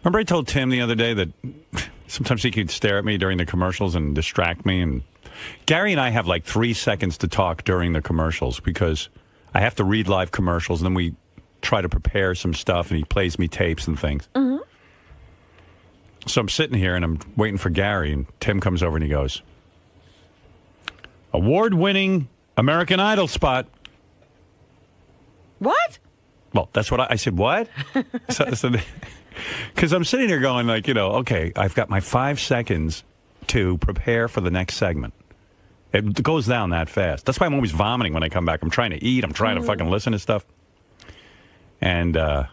Remember I told Tim the other day that sometimes he could stare at me during the commercials and distract me. And Gary and I have like 3 seconds to talk during the commercials because I have to read live commercials, and then we try to prepare some stuff, and he plays me tapes and things. Mm-hmm. So I'm sitting here, and I'm waiting for Gary, and Tim comes over, and he goes, award-winning American Idol spot. What? Well, that's what I said, what? Because I'm sitting here going like, okay, I've got my 5 seconds to prepare for the next segment. It goes down that fast. That's why I'm always vomiting when I come back. I'm trying to eat. I'm trying to fucking listen to stuff. And all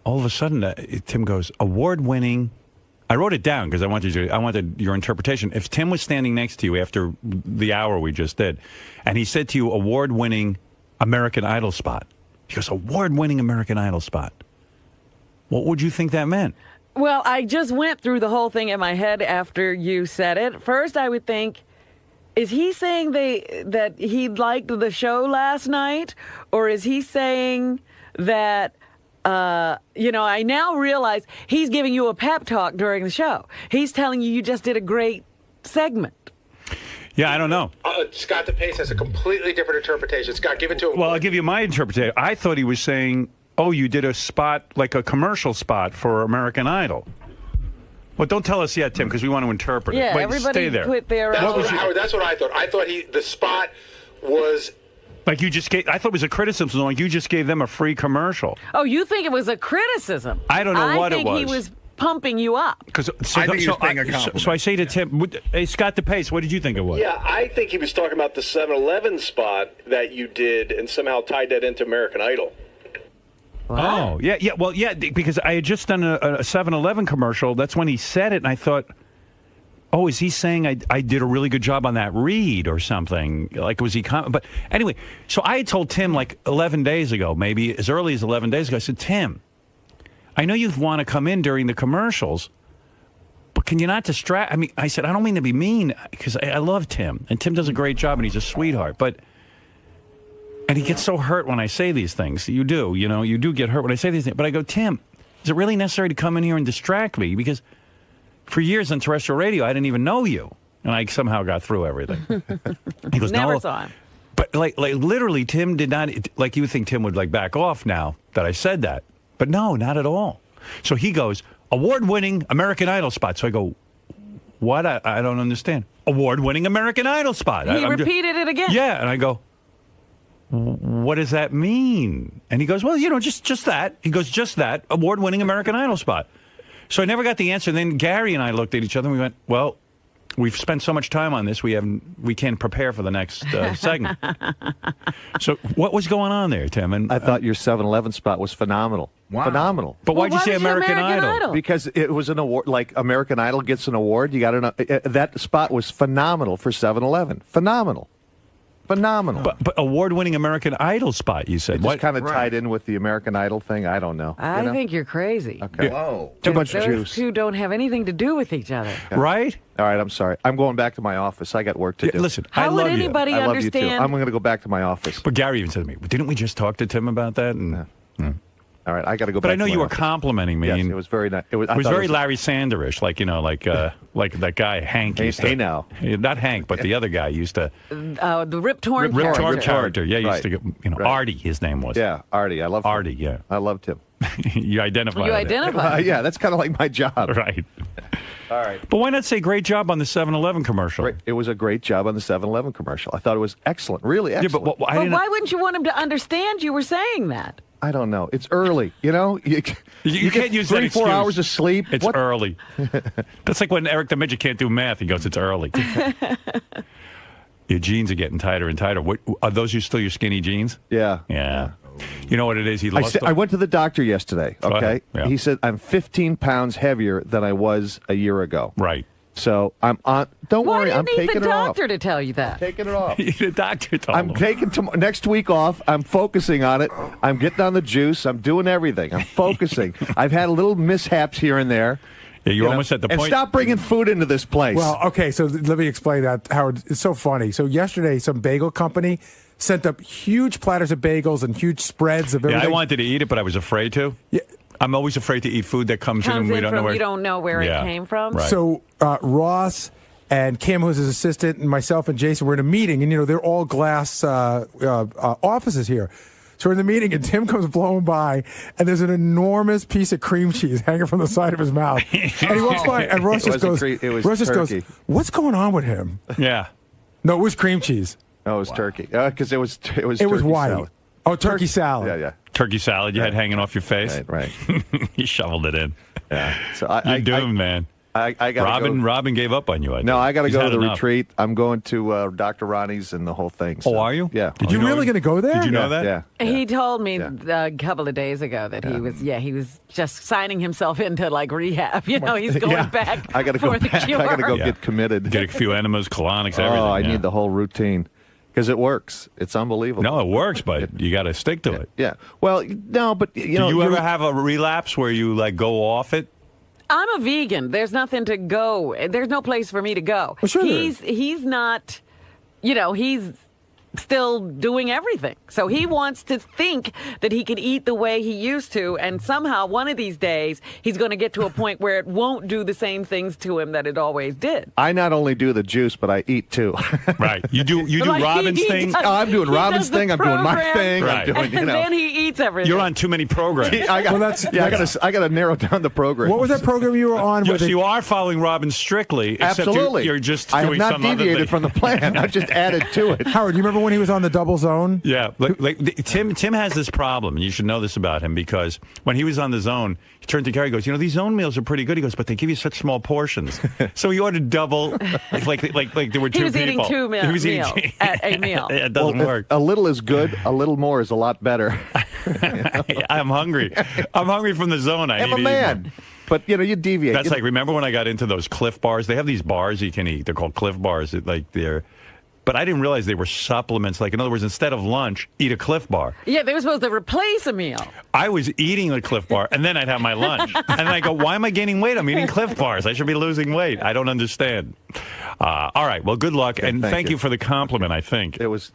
of a sudden, Tim goes, award-winning. I wrote it down because I wanted your interpretation. If Tim was standing next to you after the hour we just did, and he said to you, award-winning American Idol spot. He goes, award-winning American Idol spot. What would you think that meant? Well, I just went through the whole thing in my head after you said it. First, I would think, is he saying that he liked the show last night? Or is he saying that, I now realize he's giving you a pep talk during the show. He's telling you just did a great segment. Yeah, I don't know. Scott DePace has a completely different interpretation. Scott, give it to him. Well, I'll give you my interpretation. I thought he was saying, oh, you did a spot, like a commercial spot for American Idol. Well, don't tell us yet, Tim, because we want to interpret it. Yeah, Wait, everybody stay there. put their... That's what I thought. I thought the spot was... Like you just gave... I thought it was a criticism, like you just gave them a free commercial. Oh, you think it was a criticism? I don't know what it was. I think he was pumping you up. I think he was paying a compliment. So I say to Tim, hey, Scott DePace, what did you think it was? Yeah, I think he was talking about the 7-Eleven spot that you did and somehow tied that into American Idol. What? Oh, yeah, well, yeah, because I had just done a 7-Eleven commercial. That's when he said it, and I thought, oh, is he saying I did a really good job on that read or something? Like, was he... But anyway, so I had told Tim like 11 days ago, maybe as early as 11 days ago, I said, Tim, I know you want to come in during the commercials, but can you not distract... I mean, I said, I don't mean to be mean, because I love Tim, and Tim does a great job, and he's a sweetheart, but... And he gets so hurt when I say these things. You do, you do get hurt when I say these things. But I go, Tim, is it really necessary to come in here and distract me? Because for years on terrestrial radio, I didn't even know you. And I somehow got through everything. He goes, Never no. saw him. But like literally, Tim did not, like you would think Tim would like back off now that I said that. But no, not at all. So he goes, award-winning American Idol spot. So I go, what? I don't understand. Award-winning American Idol spot. He repeated it again. Yeah, and I go, what does that mean? And he goes, well, just that. He goes, just that, award-winning American Idol spot. So I never got the answer. Then Gary and I looked at each other and we went, well, we've spent so much time on this, we can't prepare for the next segment. So what was going on there, Tim? And I thought your 7-Eleven spot was phenomenal. Wow. Phenomenal. But why'd you say American Idol? Because it was an award, like American Idol gets an award. You got to know that spot was phenomenal for 7-Eleven. Phenomenal. But award-winning American Idol spot, you said. It just kind of tied in with the American Idol thing. I don't know. I think you're crazy. Okay. Whoa. Too much Those juice. two don't have anything to do with each other. Right? All right, I'm sorry. I'm going back to my office. I got work to do. Listen, How I would love anybody you. I love you too. understand? I'm going to go back to my office. But Gary even said to me, didn't we just talk to Tim about that? And, All right, I got to go back. But I know to my you were office. complimenting me. Yes, and it was very nice. It was very Larry Sanderish, like that guy Hank. Hey now, not Hank, but the other guy used to. The Rip Torn character. Yeah, he used to get, Artie. His name was. Yeah, Artie. I love Artie. Yeah, I loved him. You identify. You identify. Yeah, that's kind of like my job. Right. All right. But why not say great job on the 7-Eleven commercial? It was a great job on the 7-Eleven commercial. I thought it was excellent, really excellent. Yeah, but why wouldn't you want him to understand you were saying that? I don't know. It's early, you can't use that 3-4 excuse. hours of sleep. It's early. That's like when Eric the Midget can't do math. He goes, it's early. Your jeans are getting tighter and tighter. Are those still your skinny jeans? Yeah. Yeah. You know what it is? He lost I went to the doctor yesterday, okay? Yeah. He said I'm 15 pounds heavier than I was a year ago. Right. So I'm on. Don't worry, I'm taking it off. Why didn't the doctor to tell you that? Taking it off. The doctor told I'm him. taking next week off. I'm focusing on it. I'm getting on the juice. I'm doing everything. I'm focusing. I've had little mishaps here and there. Yeah, you're almost at the point. And stop bringing food into this place. Well, okay, so let me explain that, Howard. It's so funny. So yesterday, some bagel company sent up huge platters of bagels and huge spreads of everything. Yeah, I wanted to eat it, but I was afraid to. Yeah. I'm always afraid to eat food that comes in and we don't know where. You don't know where it came from. Right. So Ross and Kim, who's his assistant, and myself and Jason were in a meeting, and they're all glass offices here. So we're in the meeting, and Tim comes blowing by, and there's an enormous piece of cream cheese hanging from the side of his mouth. And he walks by, and Ross just goes, "What's going on with him?" Yeah. No, it was cream cheese. No, it was turkey. Because it was white. salad. Oh, turkey salad. Yeah. Turkey salad you had hanging off your face. Right. You shoveled it in. Yeah. So You're doomed, man. I got Robin gave up on you. I got to go to the enough. retreat. I'm going to Dr. Ronnie's and the whole thing. So. Oh, are you? Yeah. Did You really going to go there? Did you know that? Yeah. He told me a couple of days ago that he was just signing himself into like rehab. He's going back. I got to go back. I got to go get committed. Get a few enemas, colonics, everything. Oh, I need the whole routine because it works. It's unbelievable. No, it works, but you got to stick to it. Yeah. Well, no, but Do you ever have a relapse where you like go off it? I'm a vegan. There's nothing to go. There's no place for me to go. Well, sure he's not, he's still doing everything. So he wants to think that he can eat the way he used to, and somehow one of these days he's going to get to a point where it won't do the same things to him that it always did. I not only do the juice, but I eat too. Right. You do Like, Robin's he thing? does- I'm doing he Robin's does the thing. I'm doing my program, thing. Right. I'm doing, And then he eats everything. You're on too many programs. I got to narrow down the program. What was that program you were on? Yes, you are following Robin strictly. Except Absolutely. You're just I have doing not some other deviated thing. from the plan. I just added to it. Howard, you remember when he was on the Double Zone? Yeah, Tim has this problem, and you should know this about him because when he was on the Zone, he turned to Gary and goes, "These Zone meals are pretty good." He goes, "But they give you such small portions." So he ordered double, like there were two people. He was eating two meals at a meal. It doesn't work. A little is good. A little more is a lot better. I'm hungry. I'm hungry from the Zone. I'm a man. But, you deviate. That's like, remember when I got into those Cliff bars? They have these bars you can eat. They're called Cliff bars. But I didn't realize they were supplements. Like, in other words, instead of lunch, eat a Cliff bar. Yeah, they were supposed to replace a meal. I was eating the Cliff bar, and then I'd have my lunch. And then I go, why am I gaining weight? I'm eating Cliff bars. I should be losing weight. I don't understand. All right. Well, good luck, and thank you for the compliment, I think. It was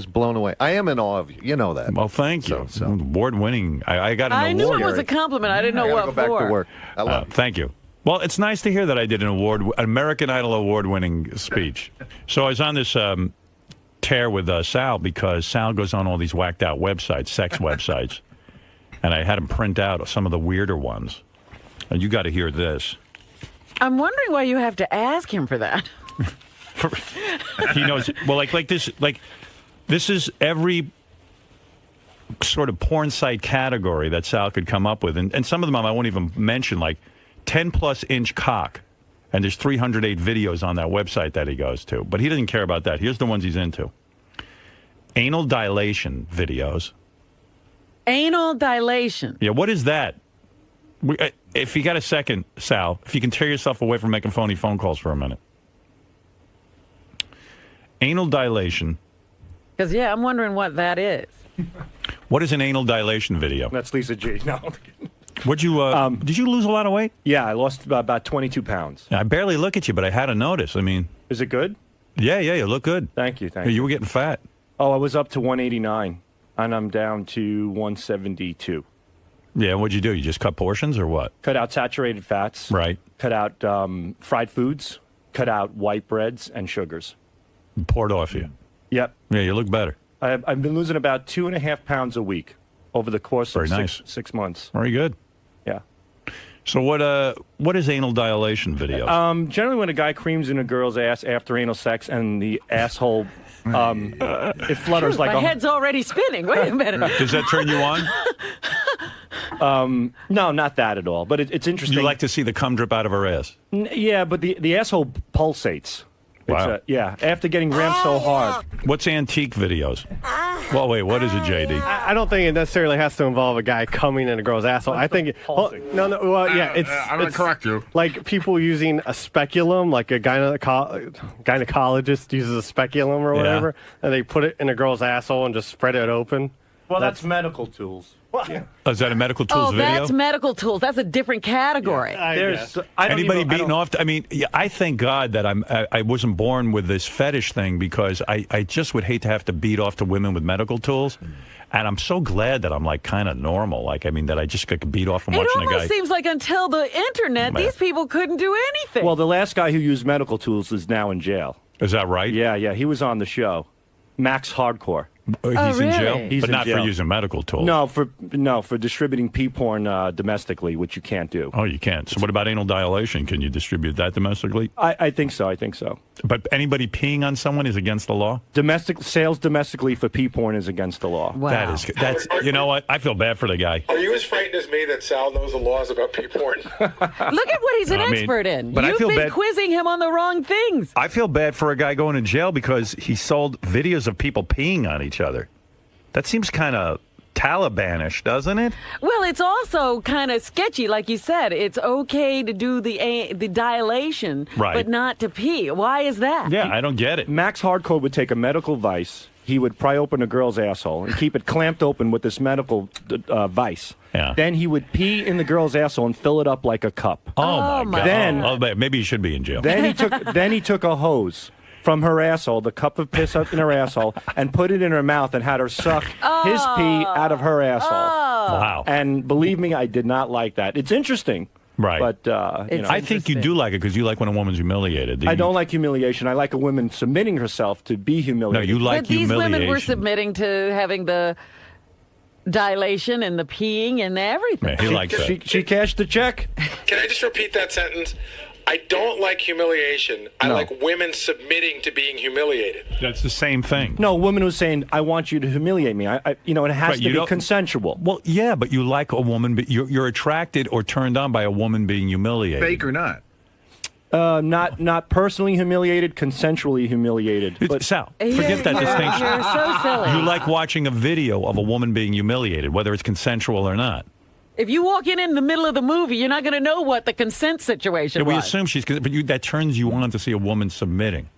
blown away. I am in awe of you. You know that. Well, thank you. So. Award-winning. I got an I award. knew it was a compliment. I didn't know I what gotta go back for. to work. I love it. Thank you. Well, it's nice to hear that I did an American Idol award-winning speech. So I was on this tear with Sal because Sal goes on all these whacked-out websites, sex websites, and I had him print out some of the weirder ones. And you got to hear this. I'm wondering why you have to ask him for that. He knows. Well, this is every sort of porn site category that Sal could come up with, and some of them I won't even mention, like 10-plus inch cock. And there's 308 videos on that website that he goes to. But he doesn't care about that. Here's the ones he's into. Anal dilation videos. Anal dilation. Yeah, what is that? If you got a second, Sal, if you can tear yourself away from making phony phone calls for a minute. Anal dilation. Because, I'm wondering what that is. What is an anal dilation video? That's Lisa G. No. Did you lose a lot of weight? Yeah, I lost about 22 pounds. I barely look at you, but I had to notice. I mean, Is it good? yeah, you look good. Thank you. You were getting fat. Oh, I was up to 189, and I'm down to 172. Yeah, what'd you do? You just cut portions or what? Cut out saturated fats. Right. Cut out fried foods. Cut out white breads and sugars. Poured off you. Yep. Yeah, you look better. I've been losing about 2.5 pounds a week over the course of Very nice. six months. Very good. Yeah. So what is anal dilation videos? Generally, when a guy creams in a girl's ass after anal sex and the asshole, it flutters like My a... head's already spinning. Wait a minute. Does that turn you on? No, not that at all. But it's interesting. You like to see the cum drip out of her ass? Yeah, but the asshole pulsates. Wow. Yeah, after getting rammed so hard. What's antique videos? Well, wait, what is it, JD? I don't think it necessarily has to involve a guy coming in a girl's asshole. I think well, it's I'm going to correct you. like people using a speculum, like a gynecologist uses a speculum or whatever, and they put it in a girl's asshole and just spread it open. Well, that's medical tools. Oh, is that a medical tools video? That's medical tools. That's a different category. Anybody beating off? I mean, I thank God that I wasn't born with this fetish thing, because I just would hate to have to beat off to women with medical tools. And I'm so glad that I'm like kind of normal. Like, I mean, that I just could beat off from watching a guy. It almost seems like until the internet, these people couldn't do anything. Well, the last guy who used medical tools is now in jail. Is that right? Yeah. He was on the show. Max Hardcore. He's in jail? He's but in not jail. for using medical tools. No, for distributing pee porn domestically, which you can't do. Oh, you can't. So what about anal dilation? Can you distribute that domestically? I think so. But anybody peeing on someone is against the law? Domestic sales domestically for pee porn is against the law. Wow. That's you know what? I feel bad for the guy. Are you as frightened as me that Sal knows the laws about pee porn? Look at what he's an expert in. But You've I feel been bad. quizzing him on the wrong things. I feel bad for a guy going to jail because he sold videos of people peeing on each other. That seems kind of Talibanish, doesn't it? Well, it's also kind of sketchy, like you said. It's okay to do the dilation, but not to pee. Why is that? Yeah, I don't get it. Max Hardcore would take a medical vice. He would pry open a girl's asshole and keep it clamped open with this medical vice. Yeah. Then he would pee in the girl's asshole and fill it up like a cup. Oh my God! Then maybe he should be in jail. Then he took a hose from her asshole, the cup of piss up in her asshole, and put it in her mouth and had her suck his pee out of her asshole. Wow. And believe me, I did not like that. It's interesting. Right. But, I think you do like it because you like when a woman's humiliated. I don't like humiliation. I like a woman submitting herself to be humiliated. No, you like But these humiliation. women were submitting to having the dilation and the peeing and everything. Yeah, he likes that. She cashed the check. Can I just repeat that sentence? I don't like humiliation. I like women submitting to being humiliated. That's the same thing. No, a woman was saying, I want you to humiliate me. It has to be consensual. Well, yeah, but you like a woman, but you're attracted or turned on by a woman being humiliated. Fake or not? Not personally humiliated, consensually humiliated. But Sal, forget that distinction. You're so silly. You like watching a video of a woman being humiliated, whether it's consensual or not. If you walk in the middle of the movie, you're not going to know what the consent situation We was. assume she's, but that turns you on to see a woman submitting.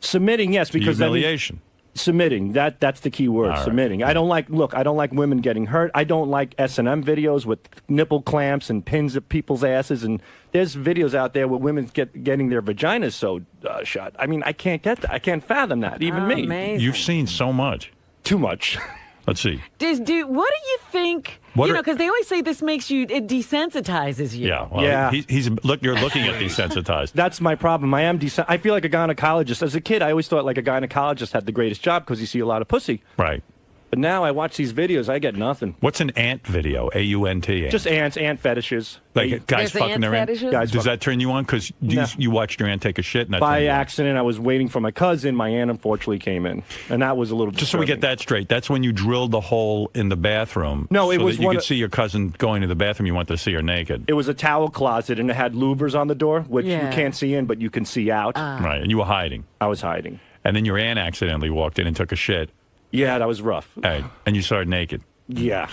Submitting, yes, because humiliation. Submitting, that's the key word. Right. Submitting. I don't like women getting hurt. I don't like S&M videos with nipple clamps and pins at people's asses. And there's videos out there where women getting their vaginas sewed shut. I mean, I can't get that. I can't fathom that. Even me. Amazing. You've seen so much. Too much. Let's see. What do you think? Because they always say this makes you, it desensitizes you. Yeah. Well, Yeah. You're looking at desensitized. That's my problem. I feel like a gynecologist. As a kid, I always thought like a gynecologist had the greatest job because you see a lot of pussy. Right. But now I watch these videos, I get nothing. What's an ant video? AUNT. Just ant fetishes. Like guys There's fucking ant their aunt. fetishes? Does that turn you on? Because you watched your aunt take a shit, and that By turned you on. accident, I was waiting for my cousin. My aunt unfortunately came in, and that was a little. Just so we get that straight, that's when you drilled the hole in the bathroom. No, it so was that you one could see your cousin going to the bathroom. You wanted to see her naked. It was a towel closet, and it had louvers on the door, which Yeah. you can't see in, but you can see out. Right, and you were hiding. I was hiding. And then your aunt accidentally walked in and took a shit. Yeah, that was rough. Right, and you saw her naked. Yeah.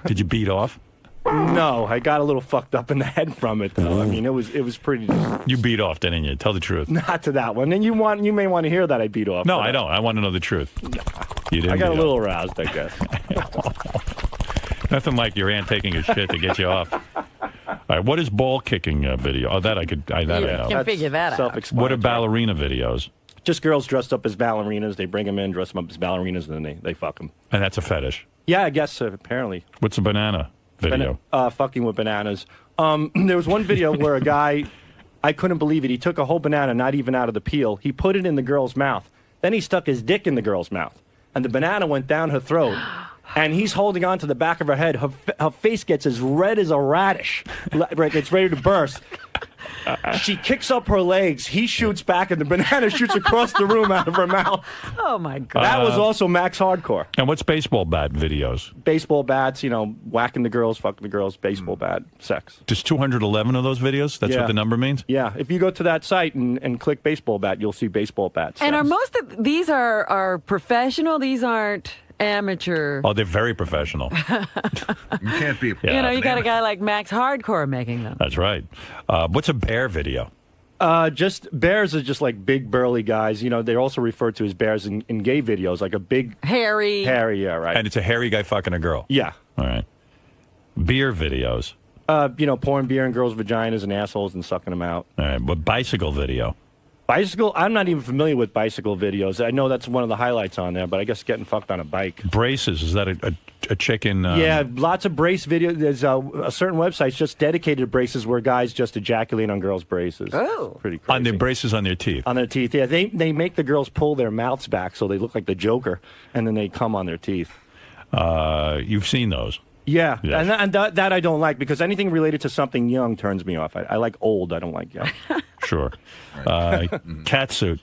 Did you beat off? No, I got a little fucked up in the head from it, though. I mean, it was pretty. You beat off, didn't you? Tell the truth. Not to that one. And you may want to hear that I beat off. No, but, I don't. I want to know the truth. You didn't. I got a beat little off. aroused, I guess. Nothing like your aunt taking a shit to get you off. All right, what is ball kicking video? Oh, that I could. I know. Can figure that out. What are ballerina videos? Just girls dressed up as ballerinas. They bring them in, dress them up as ballerinas, and then they fuck them. And that's a fetish. Yeah, I guess apparently. What's a banana video? Fucking with bananas. There was one video where a guy, I couldn't believe it. He took a whole banana, not even out of the peel. He put it in the girl's mouth. Then he stuck his dick in the girl's mouth, and the banana went down her throat. And he's holding on to the back of her head. Her face gets as red as a radish. It's ready to burst. She kicks up her legs. He shoots back, and the banana shoots across the room out of her mouth. Oh, my God. That was also Max Hardcore. And what's baseball bat videos? Baseball bats, whacking the girls, fucking the girls, baseball bat, sex. Just 211 of those videos? That's what the number means? Yeah. If you go to that site and click baseball bat, you'll see baseball bats. And are most of these are professional? These aren't amateur. Oh, they're very professional. You can't be. Yeah. You got a guy like Max Hardcore making them. That's right. What's a bear video? Just bears are just like big burly guys. They're also referred to as bears in gay videos, like a big hairy, yeah, right. And it's a hairy guy fucking a girl. Yeah. All right. Beer videos. Pouring beer in girls' vaginas and assholes and sucking them out. All right, but bicycle video. Bicycle, I'm not even familiar with bicycle videos. I know that's one of the highlights on there, but I guess getting fucked on a bike. Braces, is that a chicken? Yeah, lots of brace videos. There's a certain websites just dedicated to braces where guys just ejaculate on girls' braces. Oh. Pretty crazy. On their braces on their teeth. On their teeth, yeah. They make the girls pull their mouths back so they look like the Joker, and then they come on their teeth. You've seen those. Yeah, Yes. and that I don't like because anything related to something young turns me off. I like old. I don't like young. Sure. Cat suit.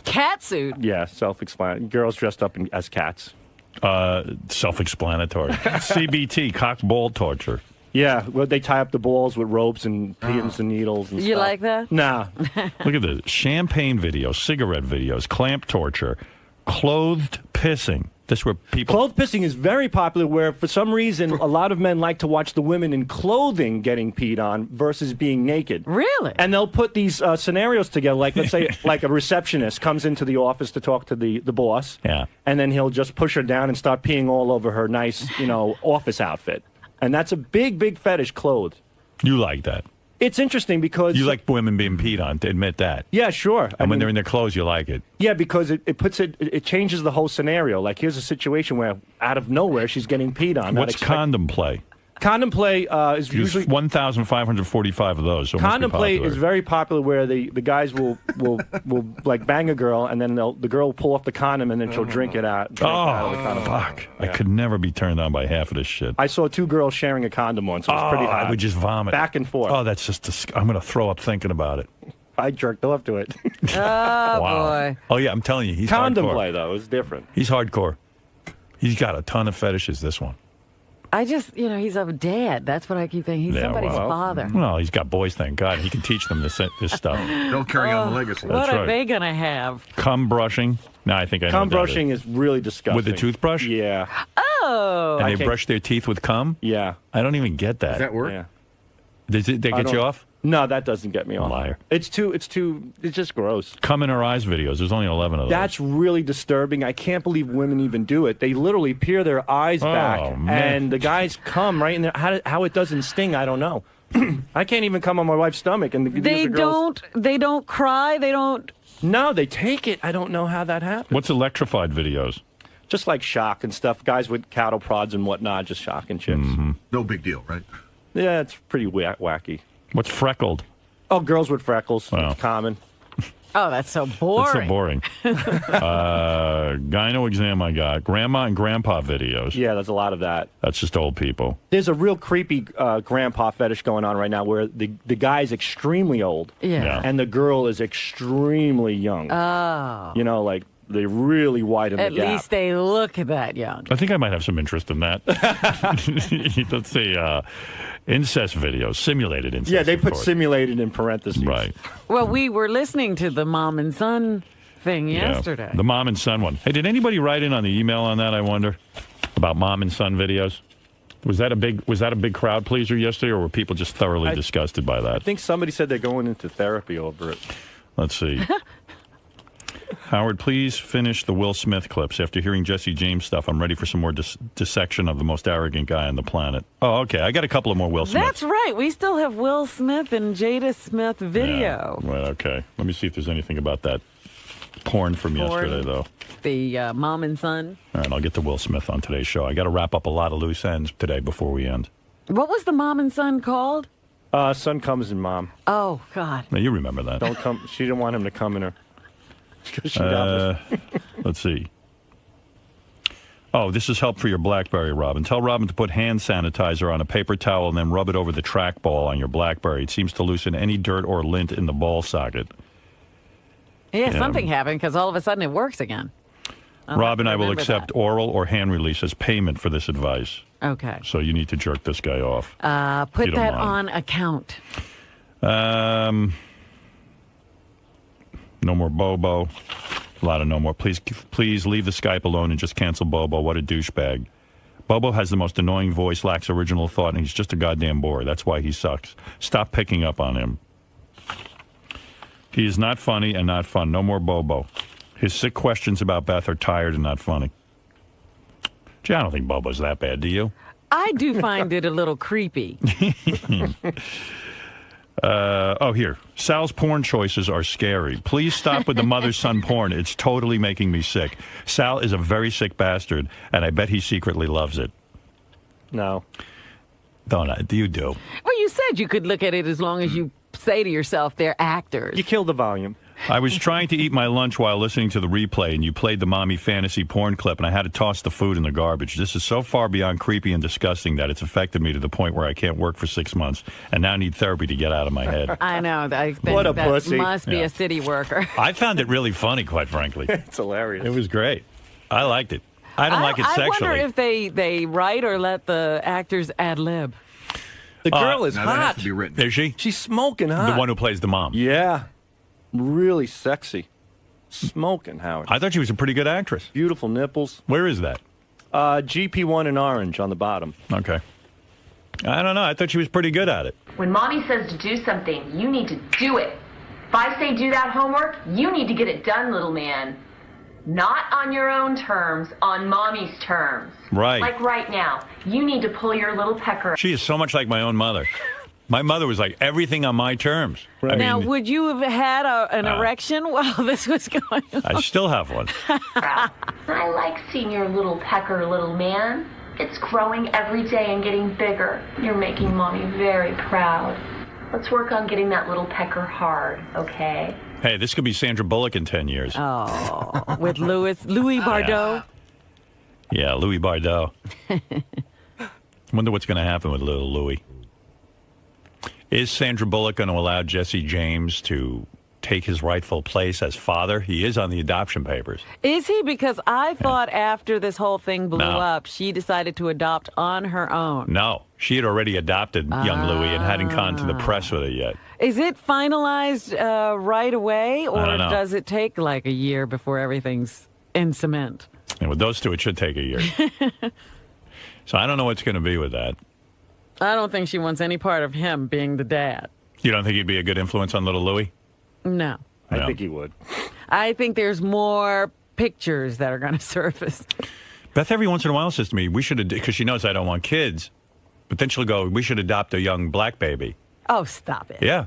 Cat suit. Yeah, self-explanatory. Girls dressed up as cats. Self-explanatory. CBT, cock ball torture. Yeah, well, they tie up the balls with ropes and pins and needles and You stuff. like that? Nah. Look at this. Champagne videos, cigarette videos, clamp torture, clothed pissing. That's where people... Clothed pissing is very popular where, for some reason, a lot of men like to watch the women in clothing getting peed on versus being naked. Really? And they'll put these scenarios together, like, let's say, like a receptionist comes into the office to talk to the boss. Yeah. And then he'll just push her down and start peeing all over her nice, office outfit. And that's a big, big fetish, clothed. You like that. It's interesting because... You like women being peed on, to admit that. Yeah, sure. And when they're in their clothes, you like it. Yeah, because it changes the whole scenario. Like, here's a situation where, out of nowhere, she's getting peed on. What's condom play? Condom play is usually... 1,545 of those. So condom play is very popular where the guys will like bang a girl, and then the girl will pull off the condom, and then she'll drink it out. Out of the condom. Fuck. Yeah. I could never be turned on by half of this shit. I saw 2 girls sharing a condom once. It was pretty hot. I would just vomit. Back and forth. Oh, that's just... I'm going to throw up thinking about it. I jerked off to it. Oh, boy. Oh, yeah, I'm telling you, he's Condom hardcore. play, though, is different. He's hardcore. He's got a ton of fetishes, this one. I just, he's a dad. That's what I keep thinking. He's somebody's father. Well, he's got boys, thank God. He can teach them this stuff. They'll carry on the legacy. What That's are right. they going to have? Cum brushing. No, I think I know Cum what that brushing is really disgusting. With the toothbrush? Yeah. Oh. And they brush their teeth with cum? Yeah. I don't even get that. Does that work? Yeah. Does it get you off? No, that doesn't get me off. Liar. It's just gross. Cum in her eyes videos. There's only 11 of those. That's really disturbing. I can't believe women even do it. They literally peer their eyes back, man. and the guys come right in there. How it doesn't sting, I don't know. I can't even come on my wife's stomach, and They don't cry. They don't. No, they take it. I don't know how that happens. What's electrified videos? Just like shock and stuff. Guys with cattle prods and whatnot, just shocking chicks. Mm-hmm. No big deal, right? Yeah, it's pretty wacky. What's freckled? Oh, girls with freckles. Wow. It's common. Oh, that's so boring. That's so boring. Gyno exam I got. Grandma and grandpa videos. Yeah, there's a lot of that. That's just old people. There's a real creepy grandpa fetish going on right now where the guy's extremely old. Yeah. And the girl is extremely young. Oh. Like they really widen At the gap. least they look that young. I think I might have some interest in that. Let's see. Incest videos. Simulated incest. Yeah, they of put course. simulated in parentheses. Right. Well, we were listening to the mom and son thing yesterday. The mom and son one. Hey, did anybody write in on the email on that, I wonder? About mom and son videos? Was that a big crowd pleaser yesterday, or were people just thoroughly disgusted by that? I think somebody said they're going into therapy over it. Let's see. Howard, please finish the Will Smith clips. After hearing Jesse James stuff, I'm ready for some more dissection of the most arrogant guy on the planet. Oh, okay. I got a couple of more Will Smith. That's right. We still have Will Smith and Jada Smith video. Yeah. Right, okay. Let me see if there's anything about that porn from yesterday, though. The mom and son. All right, I'll get to Will Smith on today's show. I got to wrap up a lot of loose ends today before we end. What was the mom and son called? Son comes in mom. Oh, God. Now, you remember that. Don't come. She didn't want him to come in her. Let's see. Oh, this is help for your BlackBerry, Robin. Tell Robin to put hand sanitizer on a paper towel and then rub it over the trackball on your BlackBerry. It seems to loosen any dirt or lint in the ball socket. Yeah, something happened because all of a sudden it works again. Robin, I will accept oral or hand release as payment for this advice. Okay. So you need to jerk this guy off. Put that on account. No more Bobo. A lot of no more. Please leave the Skype alone and just cancel Bobo. What a douchebag. Bobo has the most annoying voice, lacks original thought, and he's just a goddamn bore. That's why he sucks. Stop picking up on him. He is not funny and not fun. No more Bobo. His sick questions about Beth are tired and not funny. Gee, I don't think Bobo's that bad, do you? I do find it a little creepy. Here. Sal's porn choices are scary. Please stop with the mother-son porn. It's totally making me sick. Sal is a very sick bastard, and I bet he secretly loves it. No. Don't I? You do. Well, you said you could look at it as long as you say to yourself they're actors. You killed the volume. I was trying to eat my lunch while listening to the replay, and you played the mommy fantasy porn clip, and I had to toss the food in the garbage. This is so far beyond creepy and disgusting that it's affected me to the point where I can't work for 6 months, and now need therapy to get out of my head. I know. I think What a that pussy. must be a city worker. I found it really funny, quite frankly. It's hilarious. It was great. I liked it. I don't like it sexually. I wonder if they write or let the actors ad lib. The girl is Now that has hot. to be written. Is she? She's smoking hot. The one who plays the mom. Yeah. Really sexy. Smoking, Howard. I thought she was a pretty good actress. Beautiful nipples. Where is that? GP1 in orange on the bottom. Okay. I don't know. I thought she was pretty good at it. When mommy says to do something, you need to do it. If I say do that homework, you need to get it done, little man. Not on your own terms, on mommy's terms. Right. Like right now, you need to pull your little pecker. She is so much like my own mother. My mother was like, everything on my terms. Right. Now, would you have had an erection while this was going on? I still have one. I like seeing your little pecker, little man. It's growing every day and getting bigger. You're making mommy very proud. Let's work on getting that little pecker hard, okay? Hey, this could be Sandra Bullock in 10 years. Oh, with Louis Bardot. Yeah, Louis Bardot. Wonder what's going to happen with little Louis. Is Sandra Bullock going to allow Jesse James to take his rightful place as father? He is on the adoption papers. Is he? Because I thought after this whole thing blew No. up, she decided to adopt on her own. No, she had already adopted young Louis and hadn't gone to the press with it yet. Is it finalized right away, or don't know. does it take like a year before everything's in cement? And with those two, it should take a year. So I don't know what's going to be with that. I don't think she wants any part of him being the dad. You don't think he'd be a good influence on little Louis? No. I No. think he would. I think there's more pictures that are going to surface. Beth every once in a while says to me, we should, because she knows I don't want kids, but then she'll go, we should adopt a young black baby. Oh, stop it. Yeah.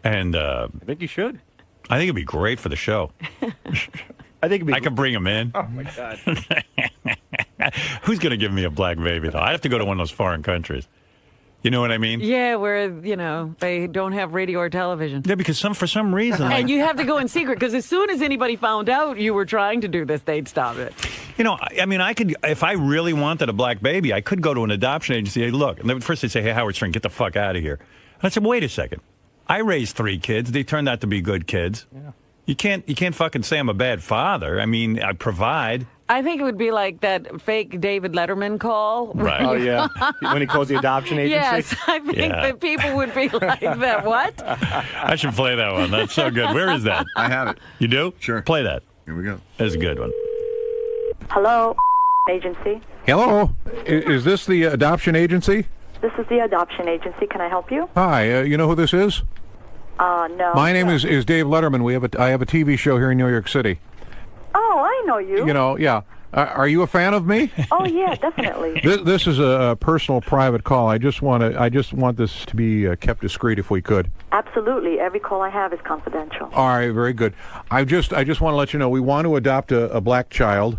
And I think you should. I think it'd be great for the show. I think it'd be. I could bring him in. Oh my God. Who's going to give me a black baby, though? I'd have to go to one of those foreign countries. You know what I mean? Yeah, where, they don't have radio or television. Yeah, because for some reason, like, And you have to go in secret, because as soon as anybody found out you were trying to do this, they'd stop it. I mean, I could, if I really wanted a black baby, I could go to an adoption agency. Hey, look, and first they'd say, hey, Howard Stern, get the fuck out of here. And I said, wait a second. I raised 3 kids. They turned out to be good kids. Yeah. You can't fucking say I'm a bad father. I mean, I provide. I think it would be like that fake David Letterman call. Right. Oh yeah. When he calls the adoption agency. Yes, I think that people would be like that. What? I should play that one. That's so good. Where is that? I have it. You do? Sure. Play that. Here we go. That's a good one. Hello, agency. Hello, is this the adoption agency? This is the adoption agency. Can I help you? Hi, you know who this is? No. My name is Dave Letterman. I have a TV show here in New York City. Oh, I know you. Yeah. Are you a fan of me? Oh, yeah, definitely. This is a personal, private call. I just want this to be kept discreet if we could. Absolutely. Every call I have is confidential. All right, very good. I just want to let you know we want to adopt a black child.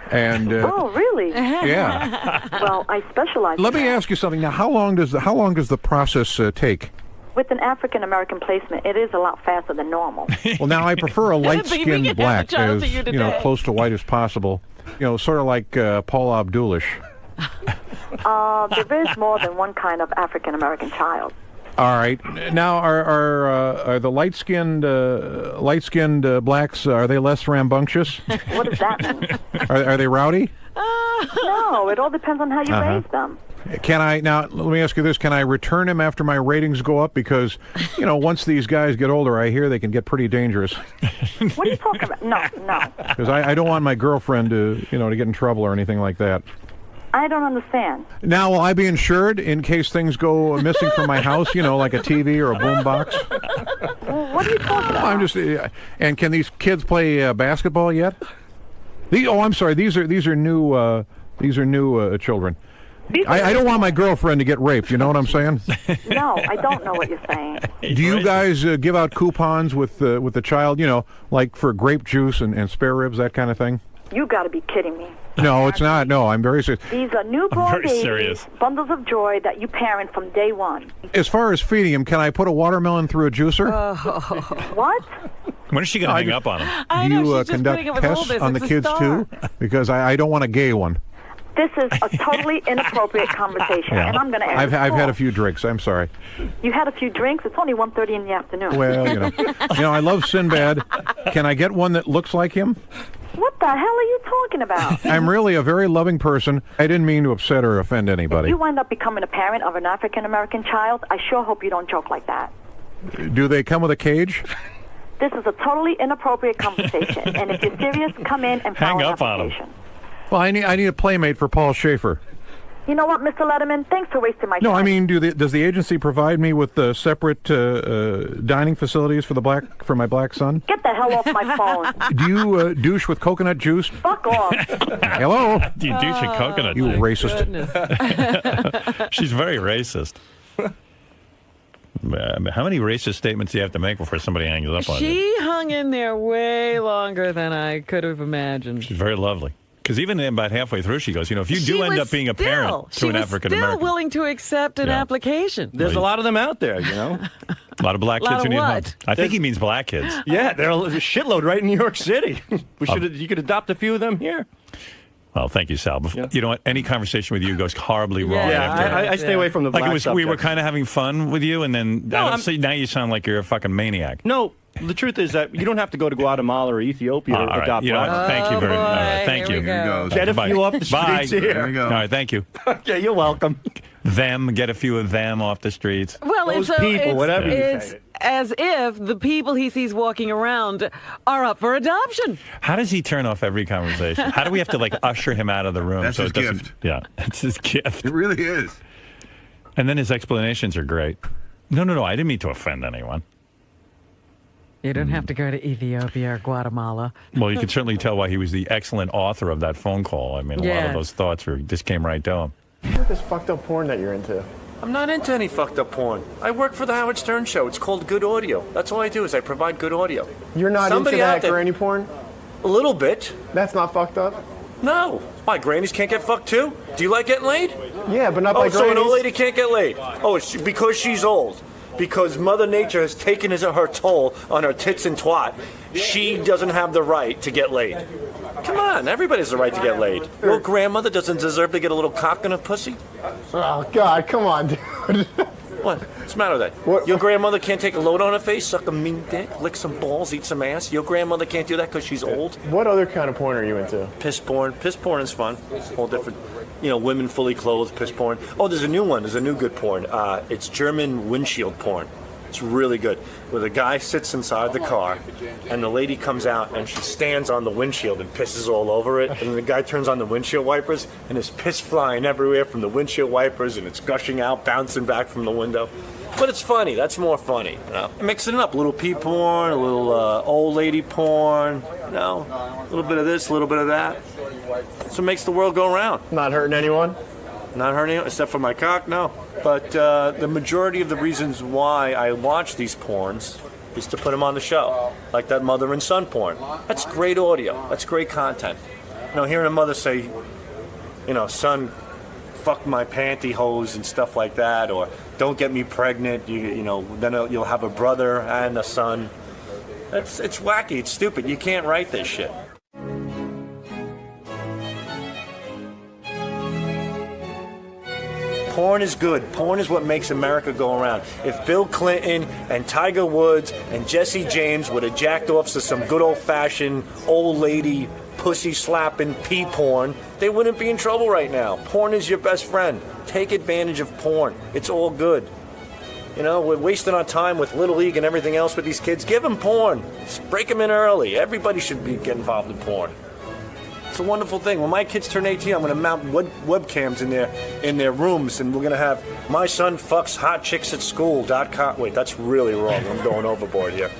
And oh, really? Yeah. Well, I specialize. Let me ask you something. Now, how long does the process take? With an African American placement, it is a lot faster than normal. Well, now I prefer a light-skinned black, child as to you close to white as possible. Sort of like Paul Abdulish. There is more than one kind of African American child. All right. Now, are the light-skinned blacks, are they less rambunctious? What does that mean? Are they rowdy? No, it all depends on how you raise them. Let me ask you this, can I return him after my ratings go up? Because, once these guys get older, I hear they can get pretty dangerous. What are you talking about? No. Because I don't want my girlfriend to get in trouble or anything like that. I don't understand. Now, will I be insured in case things go missing from my house, like a TV or a boombox? Well, what are you talking about? And can these kids play basketball yet? I'm sorry, these are new children. I don't want my girlfriend to get raped. You know what I'm saying? No, I don't know what you're saying. Do you guys give out coupons with the child? You know, like for grape juice and spare ribs, that kind of thing? You got to be kidding me. No, it's not. No, I'm very serious. These are newborn very babies, serious. bundles of joy that you parent from day one. As far as feeding him, can I put a watermelon through a juicer? What? When is she going to hang up on him? I Do know, you she's just conduct putting up with all tests this. on the It's a kids star. too? Because I don't want a gay one. This is a totally inappropriate conversation, Yeah. and I'm going to end I've this had call. a few drinks. I'm sorry. You had a few drinks? It's only 1:30 in the afternoon. Well, you know, I love Sinbad. Can I get one that looks like him? What the hell are you talking about? I'm really a very loving person. I didn't mean to upset or offend anybody. If you wind up becoming a parent of an African-American child, I sure hope you don't joke like that. Do they come with a cage? This is a totally inappropriate conversation, and if you're serious, come in and file Hang an up on him. application. Well, I need a playmate for Paul Schaefer. You know what, Mr. Letterman? Thanks for wasting my time. No, I mean, does the agency provide me with separate dining facilities for my black son? Get the hell off my phone. Do you douche with coconut juice? Fuck off. Hello? Do you douche in coconut? You juice? racist. She's very racist. How many racist statements do you have to make before somebody hangs up on you? She hung in there way longer than I could have imagined. She's very lovely. Because even about halfway through, she goes, you know, if you do She end was up being a still- parent to she an was African still American, willing to accept an Yeah. application. There's a lot of them out there, you know. a lot of black Lot kids who of need what? help. I think he means black kids. Yeah, there's a shitload right in New York City. You could adopt a few of them here. Well, thank you, Sal. You know what? Any conversation with you goes horribly wrong. Yeah, after I stay away from the like black it was. We were subject. kind of having fun with you, and then No, I don't I'm- see, now you sound like you're a fucking maniac. No, the truth is that you don't have to go to Guatemala or Ethiopia All to right. adopt You know black. what? Thank you very much. All right. Thank you. Here he goes. Get a Bye. few off the Bye. streets here. There we go. All right. Thank you. Okay, you're welcome. Get a few of them off the streets. Well, Those it's, people, whatever you it's say. as if the people he sees walking around are up for adoption. How does he turn off every conversation? How do we have to like usher him out of the room? That's so his it doesn't, gift. Yeah, it's his gift. It really is. And then his explanations are great. No. I didn't mean to offend anyone. You don't have to go to Ethiopia or Guatemala. Well, you can certainly tell why he was the excellent author of that phone call. I mean, a lot Yes. of those thoughts just came right to him. This fucked up porn that you're into. I'm not into any fucked up porn. I work for the Howard Stern Show. It's called Good Audio. That's all I do is I provide good audio. You're not Somebody into out that there- granny porn? A little bit. That's not fucked up? No. Why, grannies can't get fucked too? Do you like getting laid? Yeah, but not Oh, by so an grannies. old lady can't get laid? Oh, it's because she's old. Because Mother Nature has taken her toll on her tits and twat. She doesn't have the right to get laid. Come on, everybody has the right to get laid. Your grandmother doesn't deserve to get a little cock in her pussy? Oh, God, come on, dude. What? What's the matter with that? Your grandmother can't take a load on her face, suck a mean dick, lick some balls, eat some ass? Your grandmother can't do that because she's old? What other kind of porn are you into? Piss porn. Piss porn is fun. Whole different, women fully clothed, piss porn. Oh, there's a new one. There's a new good porn. It's German windshield porn. It's really good. Where the guy sits inside the car, and the lady comes out, and she stands on the windshield and pisses all over it. And the guy turns on the windshield wipers, and there's piss flying everywhere from the windshield wipers, and it's gushing out, bouncing back from the window. But it's funny. That's more funny. Mixing it up. A little pee porn, a little old lady porn. A little bit of this, a little bit of that. That's what makes the world go round. Not hurting anyone? Not hurting anyone, except for my cock, no. But the majority of the reasons why I watch these porns is to put them on the show. Like that mother and son porn. That's great audio. That's great content. Hearing a mother say, son, fuck my pantyhose and stuff like that, or don't get me pregnant, then you'll have a brother and a son. It's wacky, it's stupid. You can't write this shit. Porn is good. Porn is what makes America go around. If Bill Clinton and Tiger Woods and Jesse James would have jacked off to some good old-fashioned old lady pussy slapping pee porn, they wouldn't be in trouble right now. Porn is your best friend. Take advantage of porn. It's all good. We're wasting our time with Little League and everything else with these kids. Give them porn. Just break them in early. Everybody should get involved in porn. It's a wonderful thing. When my kids turn 18, I'm going to mount webcams in their rooms, and we're going to have my son fucks hot chicks at school.com. Wait, that's really wrong. I'm going overboard here.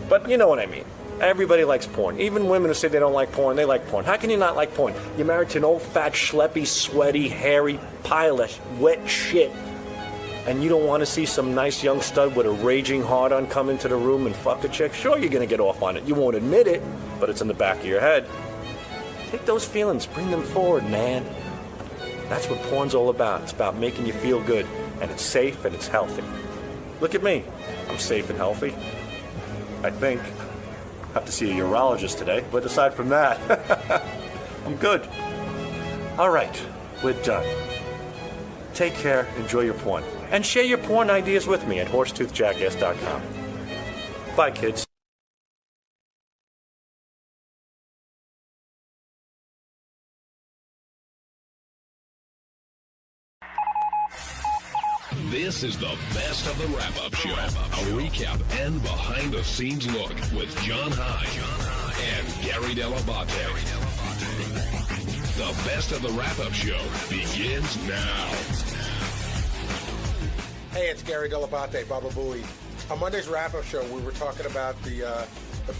But you know what I mean. Everybody likes porn. Even women who say they don't like porn, they like porn. How can you not like porn? You're married to an old, fat, schleppy, sweaty, hairy pile of wet shit. And you don't want to see some nice young stud with a raging hard-on come into the room and fuck a chick? Sure, you're going to get off on it. You won't admit it, but it's in the back of your head. Take those feelings, bring them forward, man. That's what porn's all about. It's about making you feel good, and it's safe and it's healthy. Look at me. I'm safe and healthy. I think. Have to see a urologist today, but aside from that, I'm good. All right, we're done. Take care, enjoy your porn, and share your porn ideas with me at horsetoothjackass.com. Bye, kids. This is the best of the wrap-up show. A recap and behind-the-scenes look with John High and Gary Dell'Abate. The best of the wrap-up show begins now. Hey, it's Gary Dell'Abate, Baba Booey. On Monday's wrap-up show, we were talking about the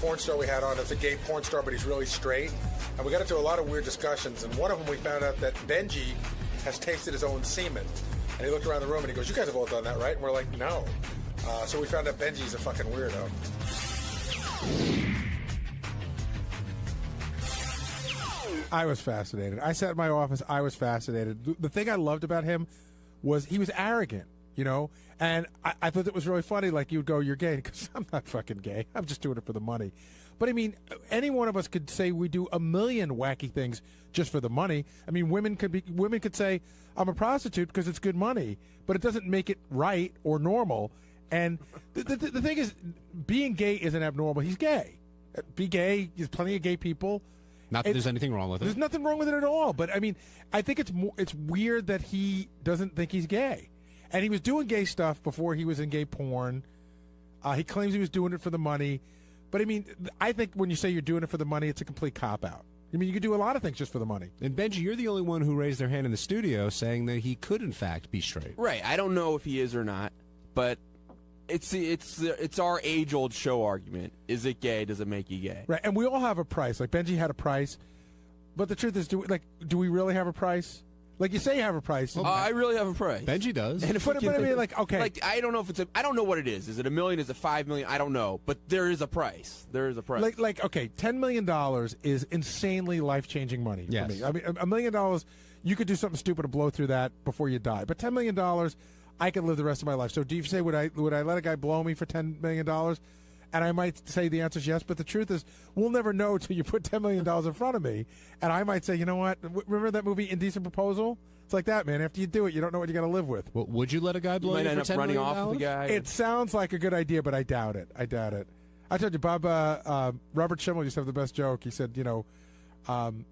porn star we had on. It's a gay porn star, but he's really straight. And we got into a lot of weird discussions. And one of them, we found out that Benji has tasted his own semen. And he looked around the room and he goes, "You guys have all done that, right?" And we're like, "No." So we found out Benji's a fucking weirdo. I was fascinated. I sat in my office. I was fascinated. The thing I loved about him was he was arrogant, you know? And I thought it was really funny. Like, you'd go, "You're gay," because I'm not fucking gay. I'm just doing it for the money. But, I mean, any one of us could say we do a million wacky things just for the money. I mean, women could say, "I'm a prostitute because it's good money," but it doesn't make it right or normal. And the thing is, being gay isn't abnormal. He's gay. Be gay. There's plenty of gay people. Not that there's anything wrong with it. There's nothing wrong with it at all. But, I mean, I think it's weird that he doesn't think he's gay. And he was doing gay stuff before he was in gay porn. He claims he was doing it for the money. But, I mean, I think when you say you're doing it for the money, it's a complete cop-out. I mean, you could do a lot of things just for the money. And, Benji, you're the only one who raised their hand in the studio saying that he could, in fact, be straight. Right. I don't know if he is or not, but it's our age-old show argument. Is it gay? Does it make you gay? Right. And we all have a price. Like, Benji had a price. But the truth is, do we really have a price? Like, you say you have a price. I really have a price. Benji does. And but I mean, like, okay. Like, I don't know if I don't know what it is. Is it $1 million? Is it $5 million? I don't know. But there is a price. There is a price. Like, okay, $10 million is insanely life-changing money for me. I mean, $1 million, you could do something stupid to blow through that before you die. But $10 million, I could live the rest of my life. So do you say, would I let a guy blow me for $10 million? And I might say the answer is yes, but the truth is, we'll never know until you put $10 million in front of me. And I might say, you know what? Remember that movie, Indecent Proposal? It's like that, man. After you do it, you don't know what you got to live with. Well, would you let a guy blow you for $10 million? Off the guy. It sounds like a good idea, but I doubt it. I told you, Bob, Robert Schimmel used to have the best joke. He said, you know, somebody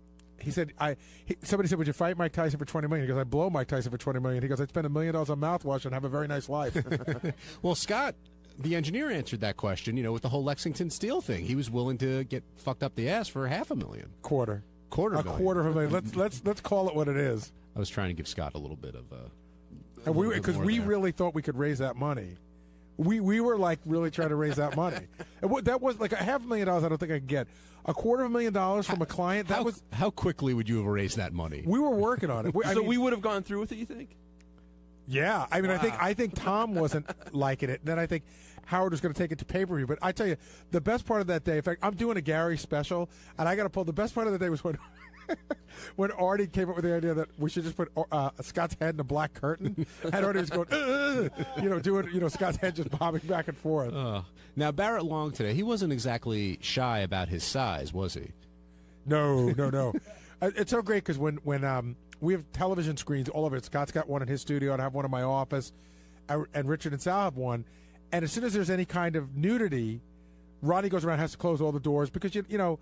said, "Would you fight Mike Tyson for $20 million?" He goes, "I'd blow Mike Tyson for $20 million." He goes, "I'd spend $1 million on mouthwash and have a very nice life." Well, Scott, the engineer, answered that question, you know, with the whole Lexington Steel thing. He was willing to get fucked up the ass for $500,000. Quarter of a million. $250,000. Let's call it what it is. I was trying to give Scott a little bit of because we really thought we could raise that money. We were like really trying to raise that money. That was like $500,000. I don't think I could get $250,000 from a client. How quickly would you have raised that money? We were working on it. We would have gone through with it. You think? Yeah, I mean, wow. I think Tom wasn't liking it. Then I think Howard was going to take it to pay-per-view. But I tell you, the best part of that day, in fact, I'm doing a Gary special, and I got to pull. The best part of the day was when when Artie came up with the idea that we should just put Scott's head in a black curtain, and Artie was going, doing, Scott's head just bobbing back and forth. Now, Barrett Long today, he wasn't exactly shy about his size, was he? No. It's so great because when we have television screens all over it. Scott's got one in his studio, and I have one in my office, and Richard and Sal have one. And as soon as there's any kind of nudity, Ronnie goes around and has to close all the doors because, you know,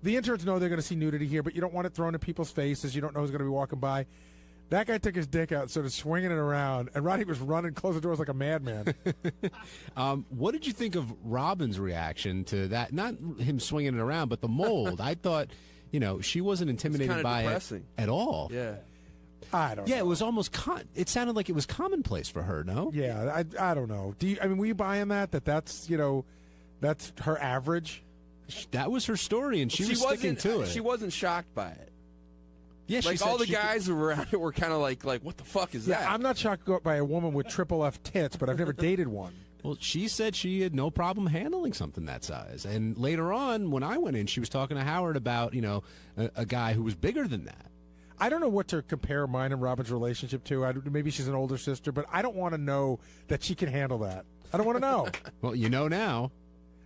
the interns know they're going to see nudity here, but you don't want it thrown in people's faces. You don't know who's going to be walking by. That guy took his dick out and started swinging it around, and Ronnie was running, closing the doors like a madman. What did you think of Robin's reaction to that? Not him swinging it around, but the mold. I thought, she wasn't intimidated by it at all. Yeah. I don't know. Yeah, it was almost, it sounded like it was commonplace for her, no? Yeah, I don't know. Were you buying that? That's her average? That was her story, and she was sticking to it. She wasn't shocked by it. Yeah, like all the guys around it were kind of like, what the fuck is that? I'm not shocked by a woman with triple F tits, but I've never dated one. Well, she said she had no problem handling something that size. And later on, when I went in, she was talking to Howard about, a guy who was bigger than that. I don't know what to compare mine and Robin's relationship to. Maybe she's an older sister, but I don't want to know that she can handle that. I don't want to know. Well, you know now.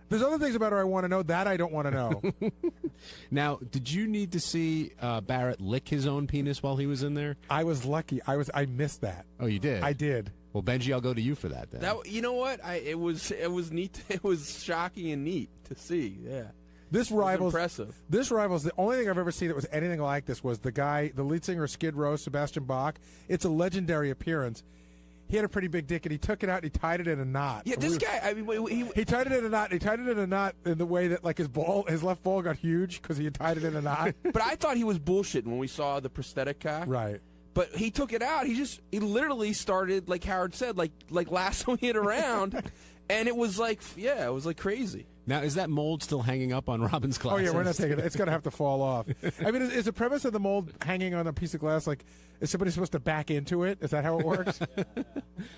There's other things about her I want to know that I don't want to know. Now, did you need to see Barrett lick his own penis while he was in there? I was lucky. I missed that. Oh, you did? I did. Well, Benji, I'll go to you for that then. You know what? It was neat. It was shocking and neat to see. Yeah. This rivals impressive. This rivals the only thing I've ever seen that was anything like this was the lead singer of Skid Row, Sebastian Bach. It's a legendary appearance. He had a pretty big dick, and he took it out and he tied it in a knot. Yeah, this guy. I mean, he tied it in a knot. He tied it in a knot in the way that like his left ball got huge because he had tied it in a knot. But I thought he was bullshitting when we saw the prosthetic cock. Right. But he took it out. He literally started, like Howard said, like lassoing it around, and it was like crazy. Now, is that mold still hanging up on Robin's glasses? Oh, yeah, we're not taking it. It's going to have to fall off. I mean, is the premise of the mold hanging on a piece of glass like, is somebody supposed to back into it? Is that how it works?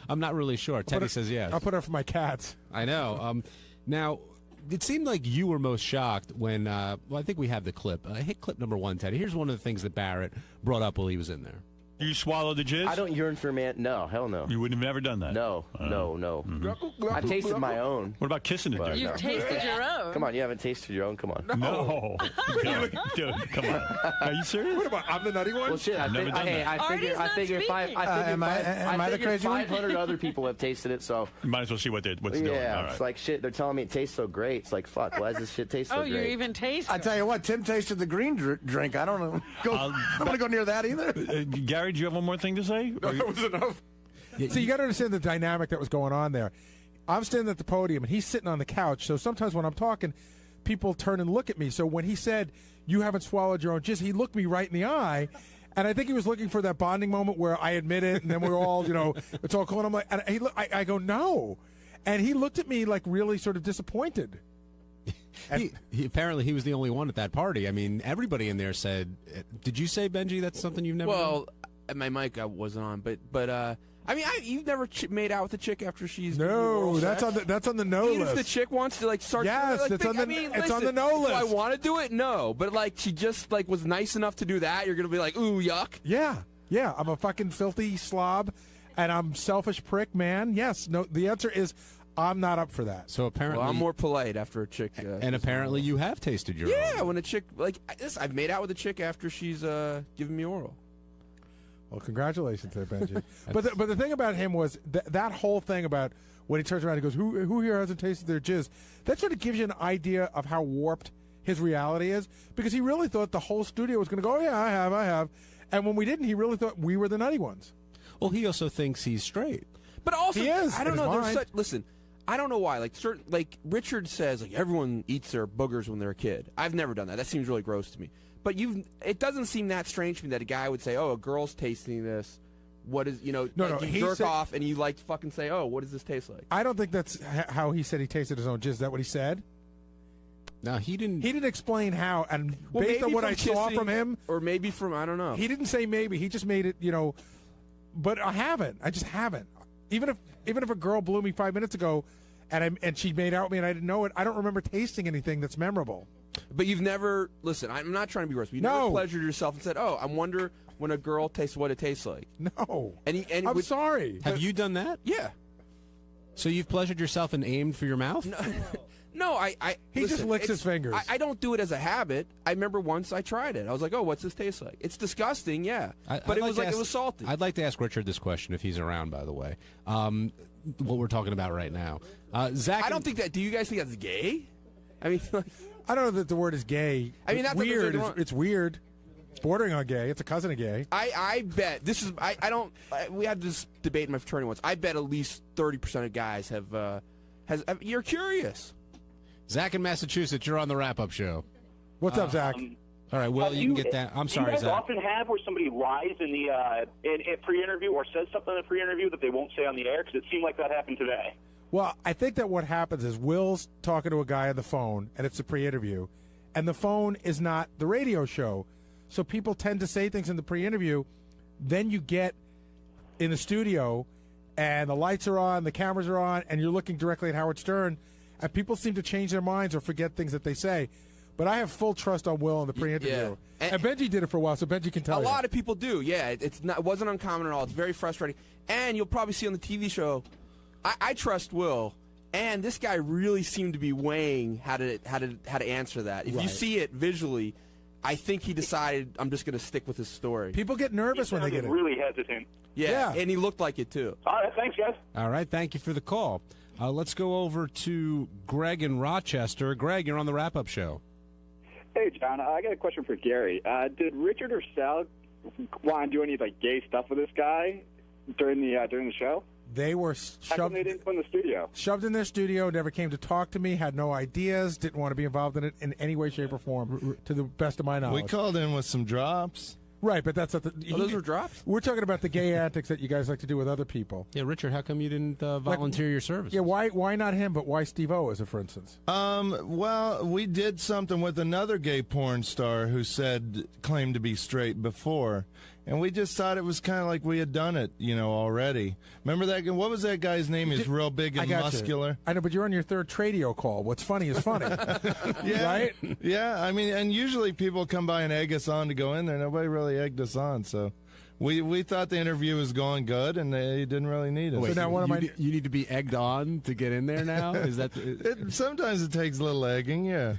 I'm not really sure. Teddy says yes. I'll put it up for my cats. I know. Now, it seemed like you were most shocked when, I think we have the clip. Hit clip number 1, Teddy. Here's one of the things that Barrett brought up while he was in there. You swallowed the jizz? I don't yearn for man. No, hell no. You would have never done that? No. Mm-hmm. I tasted my own. What about kissing the jizz? You've tasted your own. Come on, you haven't tasted your own? Come on. No. Dude, come on. Are you serious? What about I'm the nutty one? Well, shit. I've never done that. I figure 500 other people have tasted it, so. You might as well see what's doing. Yeah, All it's right. like shit. They're telling me it tastes so great. It's like, fuck, why does this shit taste so great? Oh, you even taste it. I tell you what, Tim tasted the green drink. I don't know. I don't want to go near that either. Gary, do you have one more thing to say? No, that was enough. So you got to understand the dynamic that was going on there. I'm standing at the podium, and he's sitting on the couch. So sometimes when I'm talking, people turn and look at me. So when he said, "You haven't swallowed your own jizz," he looked me right in the eye. And I think he was looking for that bonding moment where I admit it, and then we're all, it's all cool. And I'm like, and I go, no. And he looked at me like really sort of disappointed. Apparently he was the only one at that party. I mean, everybody in there said, did you say, Benji, that's something you've never done? My mic wasn't on, but I mean, you've never made out with a chick after she's no. That's on the no Even list. If the chick wants to start, yes, it's on the no list. Do I want to do it? No, but she just was nice enough to do that. You're gonna be like, ooh, yuck. Yeah. I'm a fucking filthy slob, and I'm selfish prick, man. Yes, no. The answer is I'm not up for that. So apparently, I'm more polite after a chick. And apparently, you have tasted your own. Yeah, when a chick I've made out with a chick after she's given me oral. Well, congratulations there, Benji. but the thing about him was that whole thing about when he turns around and goes, who here hasn't tasted their jizz? That sort of gives you an idea of how warped his reality is, because he really thought the whole studio was going to go, oh, yeah, I have. And when we didn't, he really thought we were the nutty ones. Well, he also thinks he's straight. But also, he is, I don't know. Listen, I don't know why. Richard says, everyone eats their boogers when they're a kid. I've never done that. That seems really gross to me. But it doesn't seem that strange to me that a guy would say, "Oh, a girl's tasting this. What is you jerk off and you fucking say, oh, what does this taste like?" I don't think that's how he said he tasted his own jizz. Is that what he said? No, he didn't. He didn't explain how. And based on what I saw from him, or maybe from I don't know. He didn't say maybe. He just made it. But I haven't. I just haven't. Even if a girl blew me 5 minutes ago, and she made out with me and I didn't know it, I don't remember tasting anything that's memorable. But you've never, listen, I'm not trying to be gross, but you've never pleasured yourself and said, oh, I wonder when a girl tastes what it tastes like. No. I'm sorry. Have you done that? Yeah. So you've pleasured yourself and aimed for your mouth? No, He just licks his fingers. I don't do it as a habit. I remember once I tried it. I was like, oh, what's this taste like? It's disgusting, yeah. But it was salty. I'd like to ask Richard this question if he's around, by the way. What we're talking about right now. Zach, I don't think that, do you guys think that's gay? I mean, I don't know that the word is gay. I mean, it's weird. It's weird. It's bordering on gay. It's a cousin of gay. I bet this is. We had this debate in my fraternity once. I bet at least 30% of guys have. You're curious. Zach in Massachusetts, you're on the wrap-up show. What's up, Zach? All right, well, you can get that. I'm sorry, Zach. Do you guys Zach. often have where somebody lies in the in pre-interview or says something in the pre-interview that they won't say on the air? Because it seemed like that happened today. Well, I think that what happens is Will's talking to a guy on the phone, and it's a pre-interview, and the phone is not the radio show. So people tend to say things in the pre-interview. Then you get in the studio, and the lights are on, the cameras are on, and you're looking directly at Howard Stern, and people seem to change their minds or forget things that they say. But I have full trust on Will in the pre-interview. Yeah. And Benji did it for a while, so Benji can tell A you. lot of people do, yeah. It wasn't uncommon at all. It's very frustrating. And you'll probably see on the TV show, I trust Will, and this guy really seemed to be weighing how to answer that. If you see it visually, I think he decided, I'm just going to stick with his story. People get nervous when they get it. Really hesitant. Yeah, and he looked like it too. All right, thanks, guys. All right, thank you for the call. Let's go over to Greg in Rochester. Greg, you're on the wrap-up show. Hey, John, I got a question for Gary. Did Richard or Sal want to do any gay stuff with this guy during the show? They were How come they didn't put in the studio? shoved in their studio, never came to talk to me, had no ideas, didn't want to be involved in it in any way, shape, or form, to the best of my knowledge. We called in with some drops. Right, but that's not the... those were drops? We're talking about the gay antics that you guys like to do with other people. Yeah, Richard, how come you didn't volunteer your services? Yeah, why not him, but why Steve-O, as a for instance? Well, we did something with another gay porn star who claimed to be straight before, and we just thought it was kind of like we had done it, already. Remember that? What was that guy's name? He's real big and muscular. I know, but you're on your third Tradio call. What's funny is funny. Yeah, right? Yeah, I mean, and usually people come by and egg us on to go in there. Nobody really egged us on, so we thought the interview was going good, and they didn't really need us. Wait, so now you need to be egged on to get in there now? Is that sometimes it takes a little egging, yeah.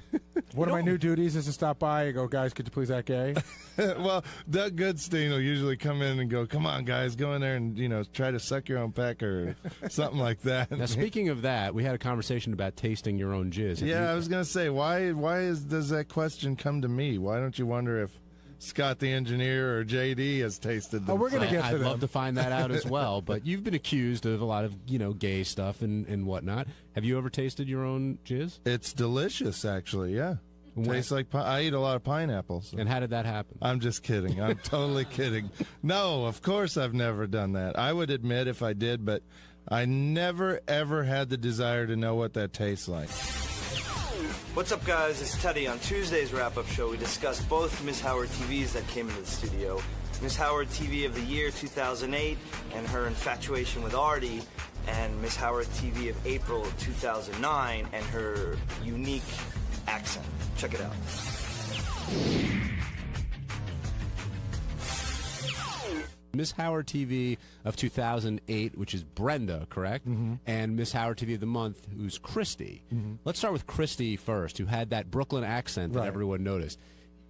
One of my new duties is to stop by and go, guys, could you please act gay? Well, Doug Goodstein will usually come in and go, come on, guys, go in there and, try to suck your own pecker or something like that. Now, speaking of that, we had a conversation about tasting your own jizz. I was going to say, why does that question come to me? Why don't you wonder if Scott the engineer or JD has tasted them? We're going to get to I'd love to find that out as well, but you've been accused of a lot of, gay stuff and whatnot. Have you ever tasted your own jizz? It's delicious, actually, yeah. Tastes like I eat a lot of pineapples. And how did that happen? I'm just kidding. I'm totally kidding. No, of course I've never done that. I would admit if I did, but I never, ever had the desire to know what that tastes like. What's up, guys? It's Teddy. On Tuesday's wrap-up show, we discussed both Miss Howard TVs that came into the studio. Miss Howard TV of the year 2008 and her infatuation with Artie, and Miss Howard TV of April 2009 and her unique accent. Check it out. Miss Howard TV of 2008, which is Brenda, correct? Mm-hmm. And Miss Howard TV of the month, who's Christy. Mm-hmm. Let's start with Christy first, who had that Brooklyn accent that everyone noticed.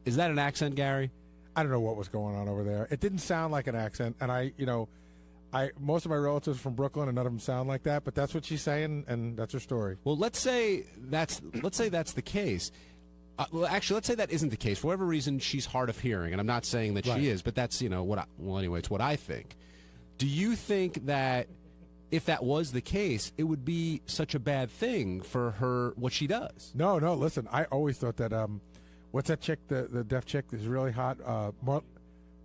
Is that an accent, Gary? I don't know what was going on over there. It didn't sound like an accent, and most of my relatives are from Brooklyn, and none of them sound like that. But that's what she's saying, and that's her story. Well, let's say that's the case. Well, actually, let's say that isn't the case. For whatever reason, she's hard of hearing, and I'm not saying that she is, but that's anyway, it's what I think. Do you think that if that was the case, it would be such a bad thing for her what she does? No. Listen, I always thought that what's that chick, the deaf chick, is really hot.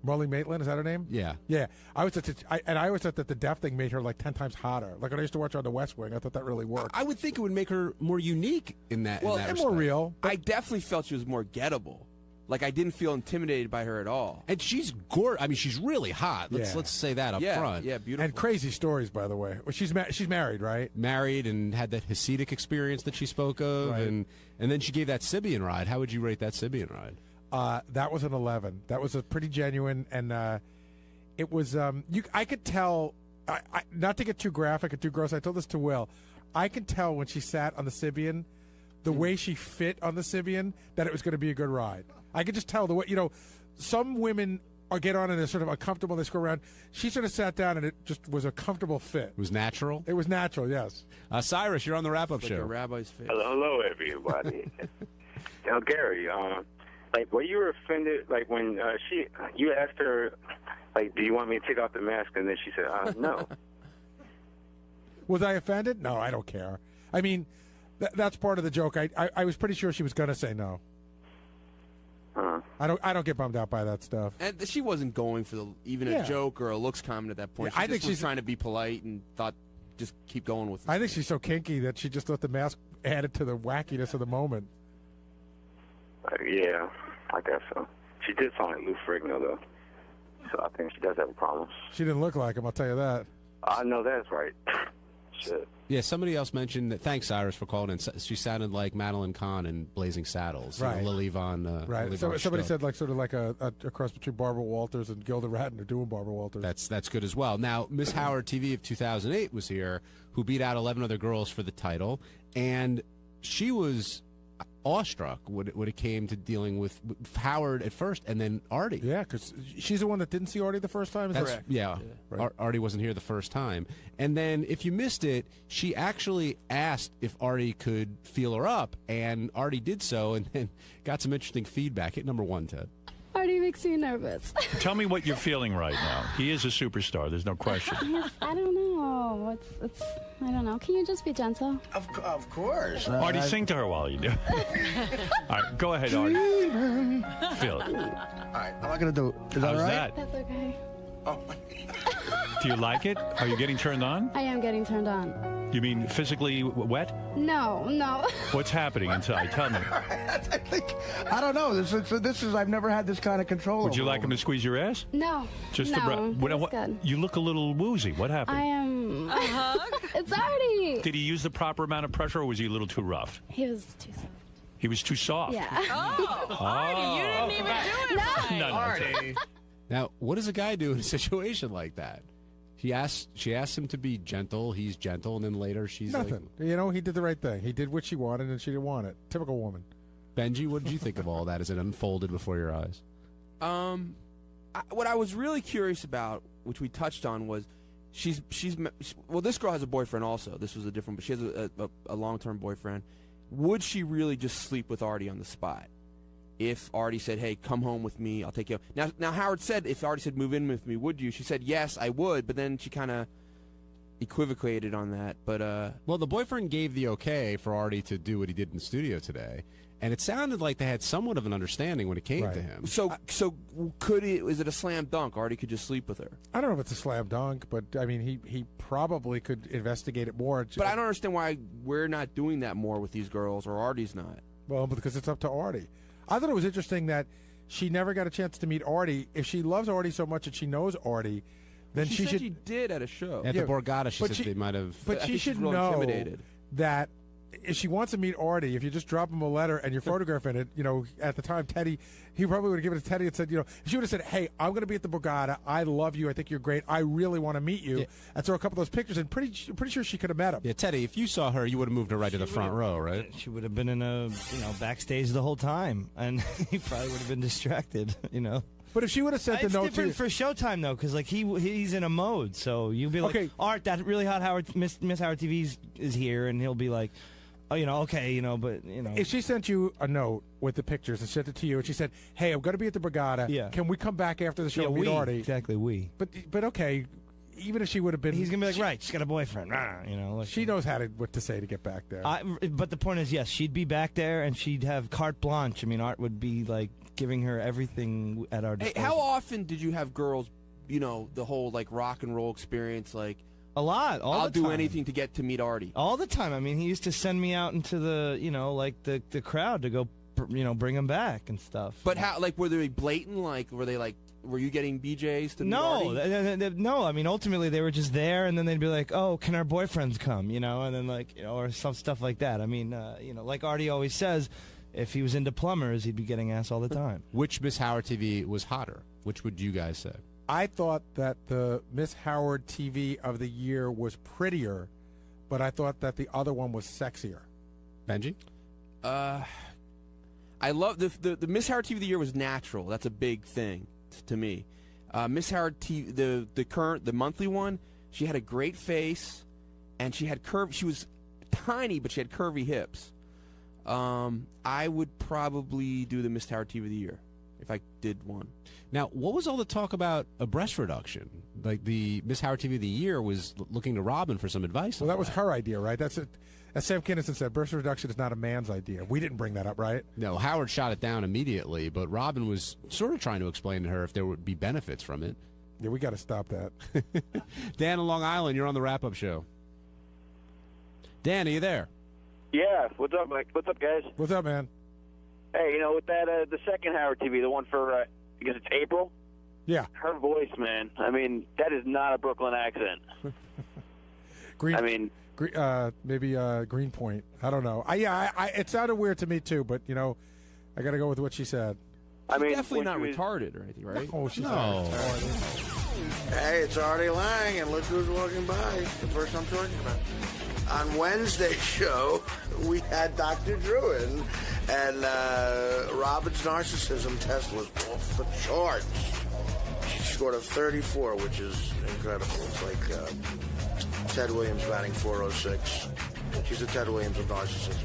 Marley Maitland, is that her name? Yeah. Yeah. I always thought that the deaf thing made her like 10 times hotter. Like when I used to watch her on The West Wing, I thought that really worked. I would think it would make her more unique in that. Well, and more real. I definitely felt she was more gettable. Like I didn't feel intimidated by her at all. And she's gorgeous. I mean, she's really hot. Let's say that up front. Yeah, beautiful. And crazy stories, by the way. Well, she's married, right? Married and had that Hasidic experience that she spoke of, Right. and then she gave that Sibian ride. How would you rate that Sibian ride? That was an 11. That was a pretty genuine, and it was. I could tell. Not to get too graphic or too gross. I told this to Will. I could tell when she sat on the Sibian, the way she fit on the Sibian, that it was going to be a good ride. I could just tell the way. Some women get on and they're sort of uncomfortable. They screw around. She sort of sat down and it just was a comfortable fit. It was natural. It was natural. Yes. Cyrus, you're on the wrap-up show. Like a rabbi's face. Hello, everybody. Now, Gary, were you offended, when you asked her, do you want me to take off the mask? And then she said, no. Was I offended? No, I don't care. I mean, that's part of the joke. I was pretty sure she was going to say no. I don't get bummed out by that stuff. And she wasn't going for a joke or a looks comment at that point. Yeah, She was trying to be polite and thought just keep going with it. I think she's so kinky that she just thought the mask added to the wackiness of the moment. Yeah, I guess so. She did sound like Lou Ferrigno, though. So I think she does have a problem. She didn't look like him, I'll tell you that. I know that's right. Shit. Yeah, somebody else mentioned that. Thanks, Cyrus, for calling in. She sounded like Madeline Kahn in Blazing Saddles. Right. You know, Lily Von. Right. Lily So, Von somebody Stroke. said sort of like a cross between Barbara Walters and Gilda Radner doing Barbara Walters. That's good as well. Now, Miss Howard TV of 2008 was here, who beat out 11 other girls for the title, and she was awestruck when it came to dealing with Howard at first and then Artie. Yeah, because she's the one that didn't see Artie the first time. Is that That's, yeah, Right. Artie wasn't here the first time. And then, if you missed it, she actually asked if Artie could feel her up, and Artie did so, and then got some interesting feedback. Hit number 1, Ted. Artie makes me nervous. Tell me what you're feeling right now. He is a superstar. There's no question. Yes, I don't know. It's I don't know. Can you just be gentle? Of course. Artie, sing to her while you do. All right, go ahead, Artie. Feel it. All right, I'm not going to do it. Is that How's all right? that? That's okay. Do you like it? Are you getting turned on? I am getting turned on. You mean physically wet? No. What's happening inside? Tell me. I don't know. This is I've never had this kind of control. Would you like him to squeeze your ass? No. Just no. the Good. You look a little woozy. What happened? I am. A hug? It's Artie. Did he use the proper amount of pressure, or was he a little too rough? He was too soft. He was too soft. Yeah. Oh, Artie, you didn't even do it. No, Artie. Now, what does a guy do in a situation like that? She asks him to be gentle. He's gentle, and then later she's Nothing. You know, he did the right thing. He did what she wanted, and she didn't want it. Typical woman. Benji, what did you think of all that as it unfolded before your eyes? What I was really curious about, which we touched on, was well, this girl has a boyfriend also. This was a different, but she has a long-term boyfriend. Would she really just sleep with Artie on the spot? If Artie said, "Hey, come home with me, I'll take you." Now Howard said, if Artie said, "Move in with me," would you? She said, "Yes, I would," but then she kind of equivocated on that. But well, the boyfriend gave the okay for Artie to do what he did in the studio today, and it sounded like they had somewhat of an understanding when it came to him. So is it a slam dunk? Artie could just sleep with her. I don't know if it's a slam dunk, but I mean, he probably could investigate it more. But I don't understand why we're not doing that more with these girls, or Artie's not. Well, because it's up to Artie. I thought it was interesting that she never got a chance to meet Artie. If she loves Artie so much and she knows Artie, then she she said should. she did at a show. At the Borgata, she said they might have. But she should know that if she wants to meet Artie, if you just drop him a letter and your photograph in it, you know, at the time, Teddy, he probably would have given it to Teddy and said, you know, if she would have said, "Hey, I'm going to be at the Borgata. I love you. I think you're great. I really want to meet you." Yeah. And throw a couple of those pictures, and pretty sure she could have met him. Yeah, Teddy, if you saw her, you would have moved her right to the front row, right? She would have been in a backstage the whole time, and he probably would have been distracted, you know. But if she would have sent the it's note different to for Showtime though, because like he's in a mode, so you'll be like, Okay. Art, that really hot Miss Howard TV is here, and he'll be like, oh, you know, okay, you know, but you know, if she sent you a note with the pictures and sent it to you, and she said, "Hey, I'm going to be at the Borgata. Yeah. Can we come back after the show yeah, and meet we Artie?" exactly we. But okay, even if she would have been, He's gonna be like, right, she's got a boyfriend, you know. Like, she knows what to say to get back there. But the point is, yes, she'd be back there, and she'd have carte blanche. I mean, Art would be like giving her everything at our disposal. Hey, how often did you have girls, you know, the whole like rock and roll experience, like? A lot. I'll the do time. anything to get to meet Artie. All the time. I mean, he used to send me out into the, you know, like the crowd to go, you know, bring him back and stuff. But how, like, were they blatant? Like, were you getting BJs to meet No, Artie? no. I mean, ultimately they were just there, and then they'd be like, "Oh, can our boyfriends come?" You know, and then like, you know, or some stuff like that. I mean, you know, like Artie always says, if he was into plumbers, he'd be getting ass all the time. Which Miss Howard TV was hotter? Which would you guys say? I thought that the Miss Howard TV of the year was prettier, but I thought that the other one was sexier. Benji? I love the Miss Howard TV of the year was natural. That's a big thing to me. Miss Howard TV, the monthly one, she had a great face, and she had She was tiny, but she had curvy hips. I would probably do the Miss Howard TV of the year if I did one. Now, what was all the talk about a breast reduction? Like the Miss Howard TV of the year was looking to Robin for some advice. Well, that was her idea, right? That's it. As Sam Kinison said, breast reduction is not a man's idea. We didn't bring that up, right? No, Howard shot it down immediately, but Robin was sort of trying to explain to her if there would be benefits from it. Yeah, we got to stop that. Dan in Long Island, you're on the wrap-up show. Dan, are you there? Yeah, what's up, Mike? What's up, guys? What's up, man? Hey, with that, the second Howard TV, the one for, I guess it's April? Yeah. Her voice, man. I mean, that is not a Brooklyn accent. Maybe Greenpoint. I don't know. It sounded weird to me too, but I got to go with what she said. She's definitely not retarded or anything, right? Oh, she's not retarded. Hey, it's Artie Lang, and look who's walking by. The person I'm talking about. On Wednesday's show, we had Dr. Drew in, and Robin's narcissism test was off the charts. She scored a 34, which is incredible. It's like Ted Williams batting 406. She's the Ted Williams of narcissism.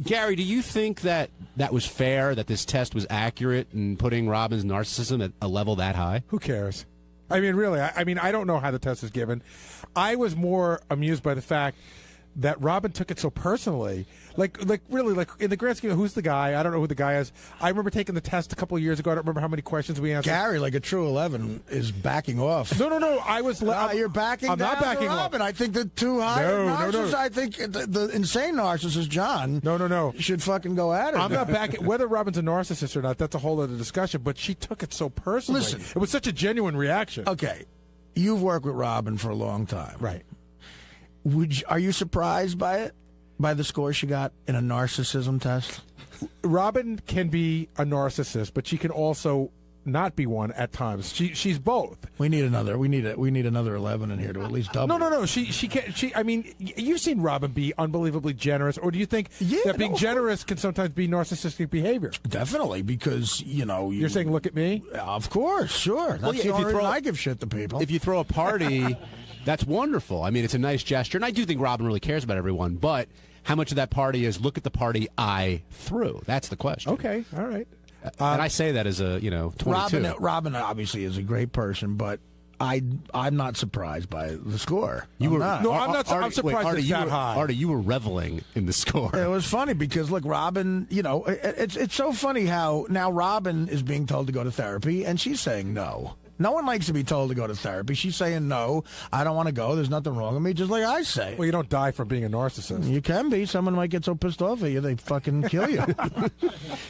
Gary, do you think that was fair, that this test was accurate in putting Robin's narcissism at a level that high? Who cares? I mean, really, I don't know how the test is given. I was more amused by the fact that Robin took it so personally. Like really, in the grand scheme of who's the guy? I don't know who the guy is. I remember taking the test a couple of years ago. I don't remember how many questions we answered. Gary, like a true 11, is backing off. No. I was. You're backing. I'm down not backing to Robin. off. I think the two higher narcissists. No. I think the insane narcissist John. No. Should fucking go at it. I'm not backing. Whether Robin's a narcissist or not, that's a whole other discussion. But she took it so personally. Listen, it was such a genuine reaction. Okay, you've worked with Robin for a long time, right? Are you surprised by it? By the score she got in a narcissism test? Robin can be a narcissist, but she can also not be one at times. She's both. We need another 11 in here to at least double. No. She can't. I mean, you've seen Robin be unbelievably generous, or do you think that being generous can sometimes be narcissistic behavior? Definitely, because you're saying, look at me. Of course, sure. That's the only reason I give shit to people. If you throw a party, that's wonderful. I mean, it's a nice gesture, and I do think Robin really cares about everyone. But how much of that party is look at the party I threw? That's the question. Okay, all right. And I say that as a 22. Robin obviously is a great person, but I'm not surprised by the score. I'm not. I'm surprised it's that high. Artie, you were reveling in the score. It was funny because, look, Robin, it's so funny how now Robin is being told to go to therapy, and she's saying no. No one likes to be told to go to therapy. She's saying, no, I don't want to go. There's nothing wrong with me, just like I say. Well, you don't die from being a narcissist. You can be. Someone might get so pissed off at you, they fucking kill you.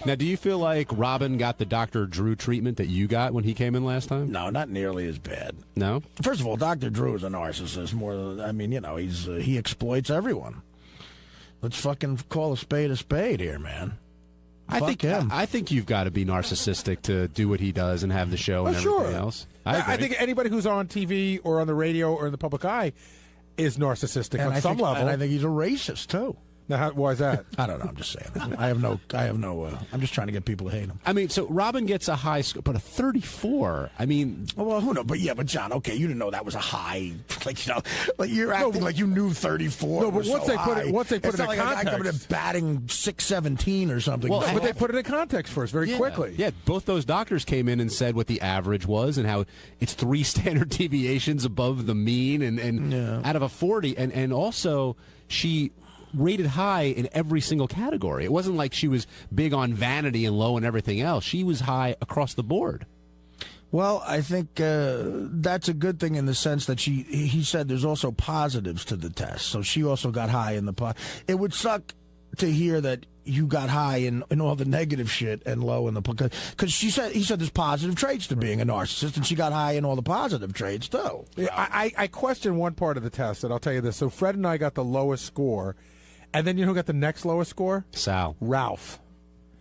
Now, do you feel like Robin got the Dr. Drew treatment that you got when he came in last time? No, not nearly as bad. No? First of all, Dr. Drew is a narcissist. He exploits everyone. Let's fucking call a spade here, man. I think you've got to be narcissistic to do what he does and have the show and everything else. I think anybody who's on TV or on the radio or in the public eye is narcissistic on some level. And I think he's a racist too. Now, why is that? I don't know. I'm just saying. I have no. I'm just trying to get people to hate him. I mean, so Robin gets a high score, but a 34. I mean, well, who knows? But John. Okay, you didn't know that was a high. You're acting like you knew 34. No, but once they put it in context, like a guy coming in batting 617 or something. Well, but they put it in context first, very quickly. Yeah, both those doctors came in and said what the average was and how it's 3 standard deviations above the mean and out of a 40, and also she rated high in every single category. It wasn't like she was big on vanity and low on everything else. She was high across the board. Well, I think that's a good thing in the sense that he said there's also positives to the test. So she also got high in the It would suck to hear that you got high in all the negative shit and low in the because he said there's positive traits to being a narcissist, and she got high in all the positive traits too. Yeah, I question one part of the test, and I'll tell you this. So Fred and I got the lowest score. And then you know who got the next lowest score? Sal. Ralph.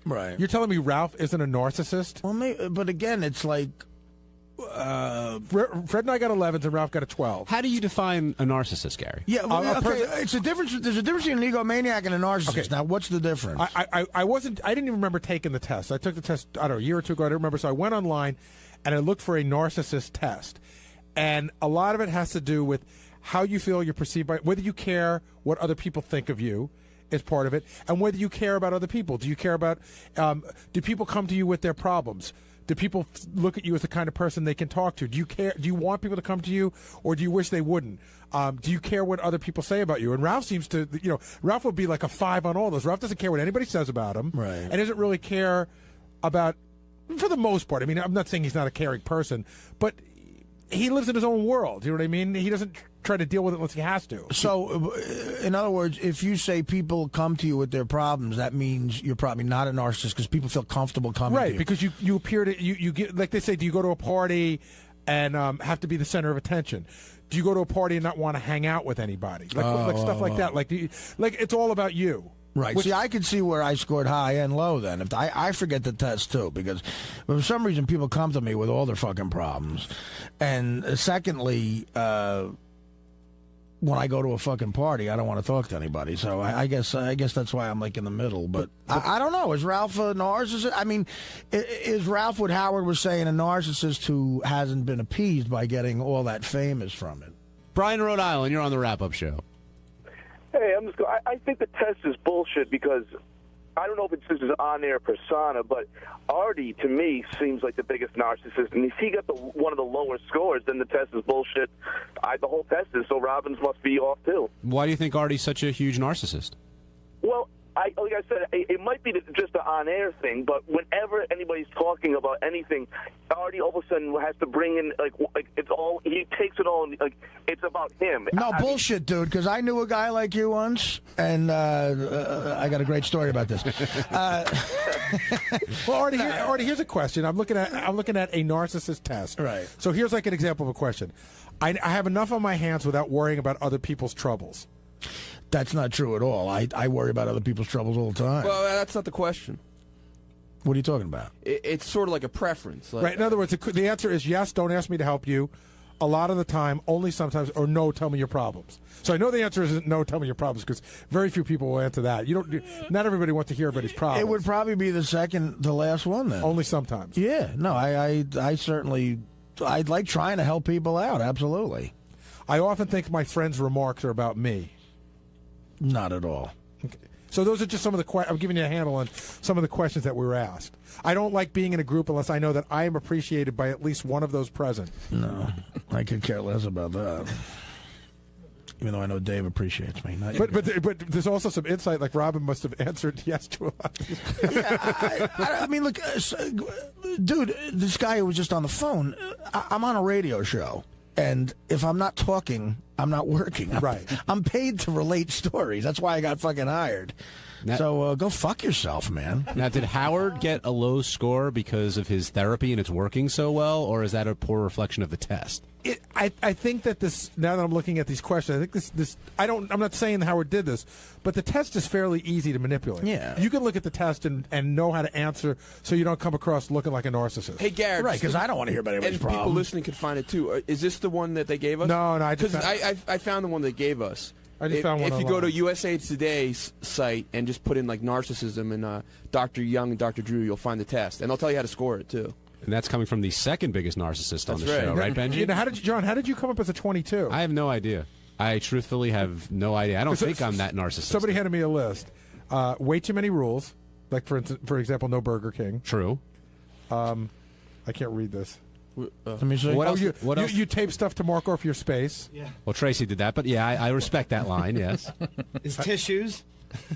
Right. You're telling me Ralph isn't a narcissist? Well, but again, it's like... Fred and I got 11s and Ralph got a 12. How do you define a narcissist, Gary? Yeah, it's a difference. There's a difference between an egomaniac and a narcissist. Okay. Now, what's the difference? I didn't even remember taking the test. I took the test, I don't know, a year or two ago. I don't remember. So I went online and I looked for a narcissist test. And a lot of it has to do with how you feel you're perceived by, whether you care what other people think of you is part of it, and whether you care about other people. Do you care about, do people come to you with their problems? Do people look at you as the kind of person they can talk to? Do you care? Do you want people to come to you, or do you wish they wouldn't? Do you care what other people say about you? And Ralph seems to, Ralph would be like a 5 on all those. Ralph doesn't care what anybody says about him, right? And doesn't really care about, for the most part. I mean, I'm not saying he's not a caring person, but he lives in his own world. You know what I mean? He doesn't try to deal with it unless he has to. So, in other words, if you say people come to you with their problems, that means you're probably not a narcissist because people feel comfortable coming to you. Right, because you appear to you get, like they say, do you go to a party and have to be the center of attention? Do you go to a party and not want to hang out with anybody? Like stuff like that. Like it's all about you. Right. See, I could see where I scored high and low then. If I forget the test, too, because for some reason people come to me with all their fucking problems. And secondly, when I go to a fucking party, I don't want to talk to anybody. So I guess that's why I'm like in the middle. But I don't know. Is Ralph a narcissist? I mean, is Ralph what Howard was saying, a narcissist who hasn't been appeased by getting all that famous from it? Brian, Rhode Island, you're on the wrap-up show. Hey, I think the test is bullshit because I don't know if it's just his on-air persona, but Artie, to me, seems like the biggest narcissist. And if he got one of the lower scores, then the test is bullshit. The whole test is, so Robbins must be off, too. Why do you think Artie's such a huge narcissist? Well, like I said, it might be just an on-air thing, but whenever anybody's talking about anything, Artie all of a sudden has to bring in, like it's all, he takes it all, like, it's about him. No, bullshit, dude, because I knew a guy like you once, and I got a great story about this. Well, Artie, here's a question. I'm looking at a narcissist test. Right. So here's like an example of a question. I have enough on my hands without worrying about other people's troubles. That's not true at all. I worry about other people's troubles all the time. Well, that's not the question. What are you talking about? It's sort of like a preference. Like, Right. In other words, the answer is yes, don't ask me to help you. A lot of the time, only sometimes, or no, tell me your problems. So I know the answer isn't no, tell me your problems, because very few people will answer that. Not everybody wants to hear everybody's problems. It would probably be the second to last one then. Only sometimes. Yeah. No, I certainly, I'd like trying to help people out. Absolutely. I often think my friends' remarks are about me. Not at all. Okay. So those are just some of the I'm giving you a handle on some of the questions that we were asked. I don't like being in a group unless I know that I am appreciated by at least one of those present. No, I could care less about that. Even though I know Dave appreciates me. But there's also some insight, like Robin must have answered yes to a lot. I mean, look, dude, this guy who was just on the phone, I'm on a radio show. And if I'm not talking, I'm not working. I'm paid to relate stories. That's why I got fucking hired. So go fuck yourself, man. Now, did Howard get a low score because of his therapy and it's working so well, or is that a poor reflection of the test? I think that this, now that I'm looking at these questions, I think I'm not saying Howard did this, but the test is fairly easy to manipulate. Yeah. You can look at the test and know how to answer so you don't come across looking like a narcissist. Hey, Garrett. Right, because I don't want to hear about anybody's problem. And people listening can find it, too. Is this the one that they gave us? No, I just I found the one they gave us. I just found one If you online. go to USA Today's site and just put in, like, narcissism and Dr. Young and Dr. Drew, you'll find the test. And they'll tell you how to score it, too. And that's coming from the second biggest narcissist on the That's right. show, right, Benji? How did you come up as a 22? I have no idea. I truthfully have no idea. I don't think I'm that narcissistic. Somebody handed me a list. Way too many rules. Like, for example, no Burger King. True. I can't read this. Let me see. What else? You tape stuff to mark off your space. Yeah. Well, Tracy did that, but yeah, I respect that line, yes. His tissues?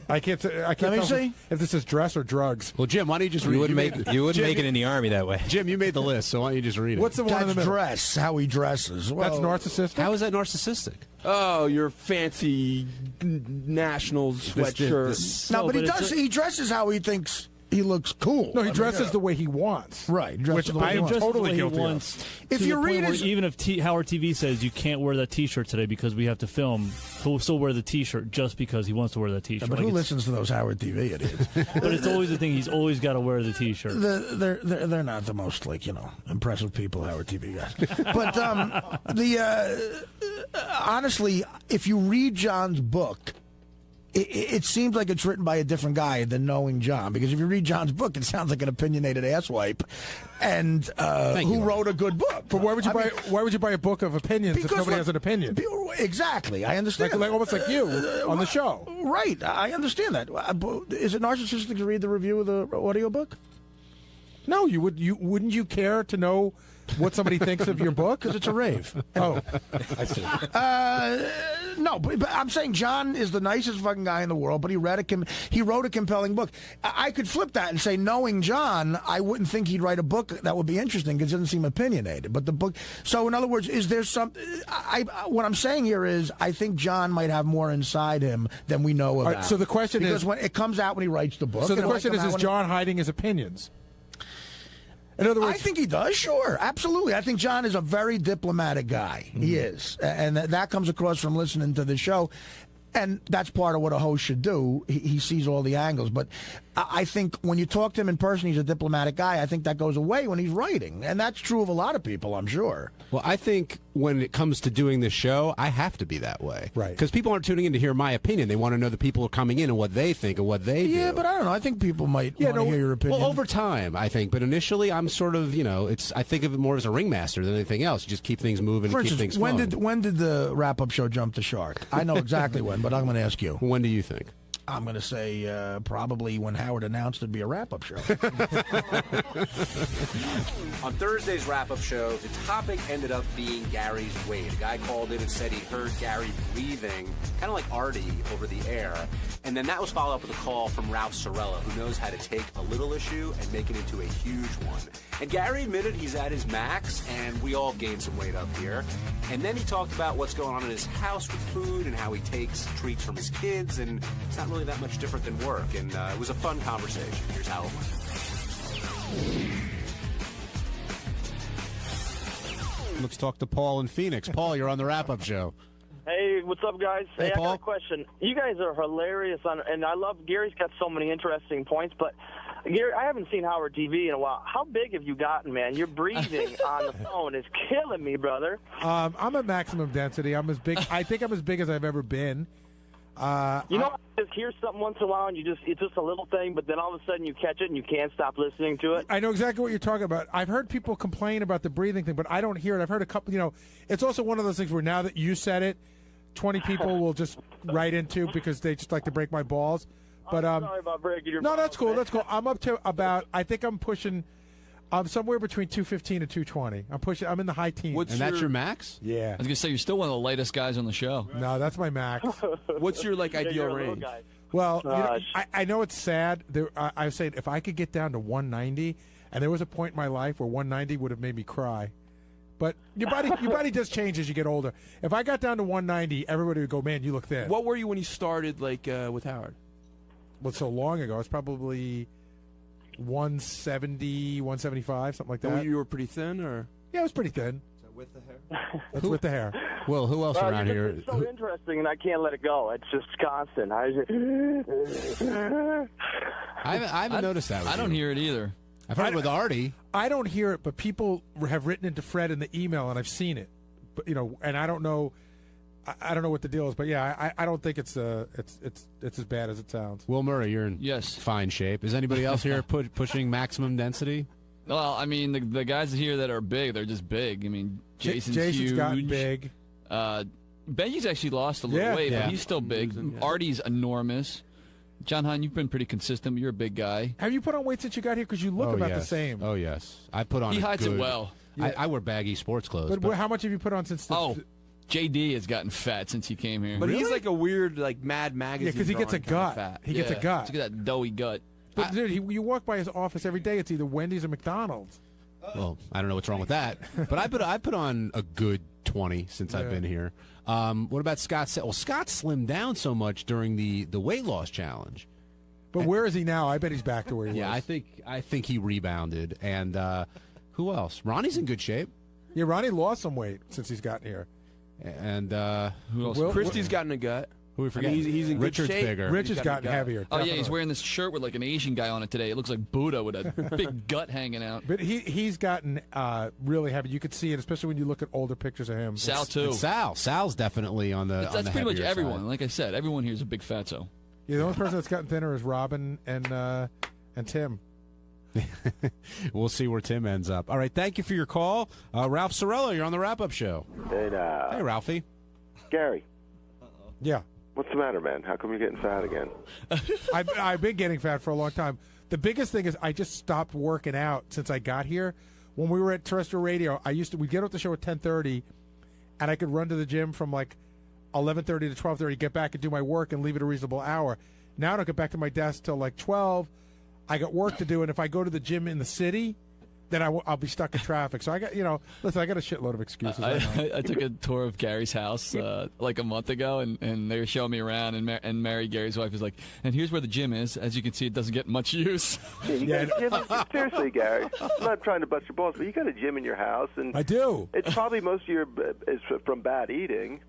I can't tell if this is dress or drugs. Well, Jim, why don't you just read it? You wouldn't make it in the Army that way. Jim, you made the list, so why don't you just read it? What's the one in the middle? Dress, how he dresses. Well, That's narcissistic? How is that narcissistic? Oh, your fancy national sweatshirt. No, but he dresses how he thinks he looks cool. No, he dresses the way he wants. Right. Which I am totally guilty of. If you read it, even if Howard TV says you can't wear that T-shirt today because we have to film, he'll still wear the T-shirt just because he wants to wear that T-shirt. but who listens to those Howard TV idiots? But it's always the thing. He's always got to wear the T-shirt. They're not the most impressive people, Howard TV guys. But honestly, if you read John's book, it seems like it's written by a different guy than knowing John. Because if you read John's book, it sounds like an opinionated asswipe, and who wrote a good book. But why would you buy a book of opinions if nobody has an opinion? Exactly, I understand. Almost like you on the show. Right, I understand that. Is it narcissistic to read the review of the audiobook? No, wouldn't you care to know what somebody thinks of your book? Because it's a rave. Oh, I see. No, but I'm saying John is the nicest fucking guy in the world, but he wrote a compelling book. I could flip that and say, knowing John, I wouldn't think he'd write a book that would be interesting because it doesn't seem opinionated. But the book, so in other words, is there some? What I'm saying here is, I think John might have more inside him than we know about. Right, so the question because is, when it comes out when he writes the book. So the question is John hiding his opinions? In other words, I think he does. Sure, absolutely. I think John is a very diplomatic guy. He is, and that comes across from listening to the show. And that's part of what a host should do. He sees all the angles. But I think when you talk to him in person, he's a diplomatic guy. I think that goes away when he's writing. And that's true of a lot of people, I'm sure. Well, I think when it comes to doing this show, I have to be that way. Right. Because people aren't tuning in to hear my opinion. They want to know the people who are coming in and what they think and what they do. Yeah, but I don't know. I think people might want to hear your opinion. Well, over time, I think. But initially, I'm sort of, I think of it more as a ringmaster than anything else. You just keep things moving For and instance, keep things flowing. when did the wrap-up show jump the shark? I know exactly when, but I'm going to ask you. When do you think? I'm going to say probably when Howard announced it'd be a wrap-up show. On Thursday's wrap-up show, the topic ended up being Gary's weight. A guy called in and said he heard Gary breathing, kind of like Artie, over the air. And then that was followed up with a call from Ralph Sorella, who knows how to take a little issue and make it into a huge one. And Gary admitted he's at his max, and we all gained some weight up here. And then he talked about what's going on in his house with food and how he takes treats from his kids, and it's not really that much different than work. And it was a fun conversation. Here's how it went. Let's talk to Paul in Phoenix. Paul, you're on the wrap-up show. Hey, what's up, guys? Hey, I Paul. got a question. You guys are hilarious, and I love Gary's got so many interesting points, but Gary, I haven't seen Howard TV in a while. How big have you gotten, man? Your breathing on the phone is killing me, brother. I'm at maximum density. I'm as big. I think I'm as big as I've ever been. I just hear something once in a while, and it's just a little thing, but then all of a sudden you catch it, and you can't stop listening to it. I know exactly what you're talking about. I've heard people complain about the breathing thing, but I don't hear it. I've heard a couple, it's also one of those things where now that you said it, 20 people will just write into because they just like to break my balls. But I'm sorry about breaking your balls, that's cool. man. That's cool. I'm up to I think I'm pushing, somewhere between 215 and 220. I'm in the high teens. That's your max? Yeah. I was going to say, you're still one of the lightest guys on the show. No, that's my max. What's your ideal you're a little range? guy. Well, I know it's sad. I was saying if I could get down to 190, and there was a point in my life where 190 would have made me cry. But your body does change as you get older. If I got down to 190, everybody would go, "Man, you look thin." What were you when you started, with Howard? Well, so long ago. It's probably 170, 175, something like that. You were pretty thin, or? Yeah, I was pretty thin. So with the hair? That's with the hair. Well, who else around here? It's so interesting, and I can't let it go. It's just constant. I haven't noticed that. I don't hear it either. I've heard it with Artie. I don't hear it, but people have written into Fred in the email, and I've seen it. But and I don't know. I don't know what the deal is, but yeah, I don't think it's as bad as it sounds. Will Murray, you're in fine shape. Is anybody else here pushing maximum density? Well, I mean, the guys here that are big, they're just big. I mean, Jason's huge. gotten big. Benji's actually lost a little weight, but he's still big. Artie's enormous. John Hine, you've been pretty consistent, but you're a big guy. Have you put on weight since you got here? Because you look about the same. Oh, yes. I put on He hides it well. I wear baggy sports clothes. But how much have you put on since JD has gotten fat since he came here. But he's like a weird, Mad Magazine. Yeah, because he gets a gut. Fat. He gets a gut. Look at that doughy gut. But dude, you walk by his office every day. It's either Wendy's or McDonald's. Well, I don't know what's wrong with that. But I put on a good 20 since I've been here. What about Scott? Well, Scott slimmed down so much during the weight loss challenge. But where is he now? I bet he's back to where he was. Yeah, I think he rebounded. And who else? Ronnie's in good shape. Yeah, Ronnie lost some weight since he's gotten here. And who else? Christie's gotten a gut. Who we forget? He's in Richard's good shape. bigger. Rich has gotten heavier. Oh, yeah, he's wearing this shirt with like an Asian guy on it today. It looks like Buddha with a big gut hanging out. But he's gotten really heavy. You could see it, especially when you look at older pictures of him. Sal, too. Sal's definitely on the That's pretty much heavier everyone. side. Like I said, everyone here is a big fatso. Yeah, the only person that's gotten thinner is Robin and Tim. We'll see where Tim ends up. All right, thank you for your call. Ralph Sorella, you're on the wrap-up show. Hey, Hey, Ralphie. Gary. Yeah. What's the matter, man? How come you're getting fat again? I've been getting fat for a long time. The biggest thing is I just stopped working out since I got here. When we were at terrestrial radio, we'd get off the show at 10:30, and I could run to the gym from like 11:30 to 12:30, get back and do my work and leave at a reasonable hour. Now I don't get back to my desk till like 12. I got work to do, and if I go to the gym in the city, then I'll be stuck in traffic. So I got, listen, I got a shitload of excuses. I took a tour of Gary's house like a month ago, and they were showing me around, and Mary, Gary's wife, is like, and here's where the gym is. As you can see, it doesn't get much use. Seriously, Gary, I'm not trying to bust your balls, but you got a gym in your house, and I do. It's probably most of your is from bad eating.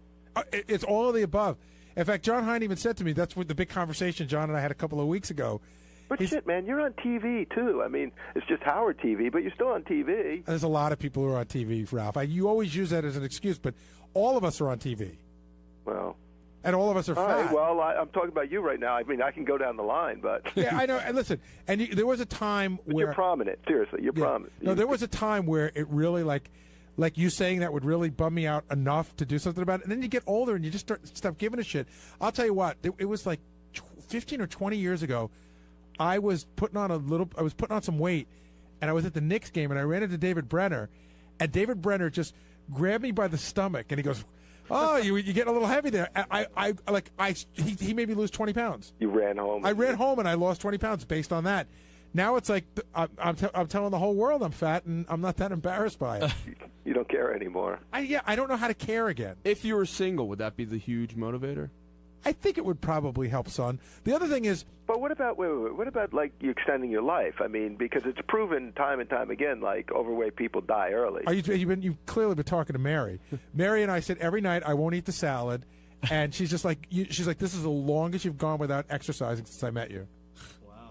It's all of the above. In fact, John Hein even said to me, that's what the big conversation John and I had a couple of weeks ago. But shit, man, you're on TV, too. I mean, it's just Howard TV, but you're still on TV. There's a lot of people who are on TV, Ralph. You always use that as an excuse, but all of us are on TV. Well. And all of us are fat. All right, well, I'm talking about you right now. I mean, I can go down the line, but... Yeah, I know. And listen, there was a time where... You're prominent. Seriously, you're prominent. No, there was a time where it really, like you saying that would really bum me out enough to do something about it. And then you get older and you just stop giving a shit. I'll tell you what, it was like 15 or 20 years ago. I was putting on some weight, and I was at the Knicks game, and I ran into David Brenner, and David Brenner just grabbed me by the stomach, and he goes, "Oh, you getting a little heavy there." He made me lose 20 pounds. You ran home. I ran home, and I lost 20 pounds based on that. Now it's like I'm telling the whole world I'm fat, and I'm not that embarrassed by it. You don't care anymore. I don't know how to care again. If you were single, would that be the huge motivator? I think it would probably help, son. The other thing is... But what about, what about, like, you extending your life? I mean, because it's proven time and time again, like, overweight people die early. You've clearly been talking to Mary. Mary and I said every night, I won't eat the salad. And she's just like, this is the longest you've gone without exercising since I met you. Wow.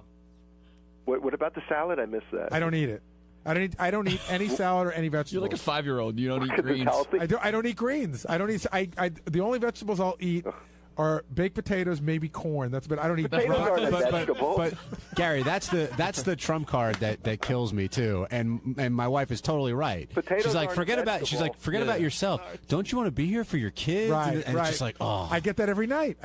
What about the salad? I missed that. I don't eat it. I don't eat any salad or any vegetables. You're like a 5-year-old. You don't eat greens. I don't eat greens. I don't eat. The only vegetables I'll eat are baked potatoes, maybe corn. That's but I don't eat. But Gary, that's the trump card that kills me too. And my wife is totally right. Potatoes she's like, aren't forget vegetable. about yourself. Don't you want to be here for your kids? Right, and right. it's just like, oh, I get that every night.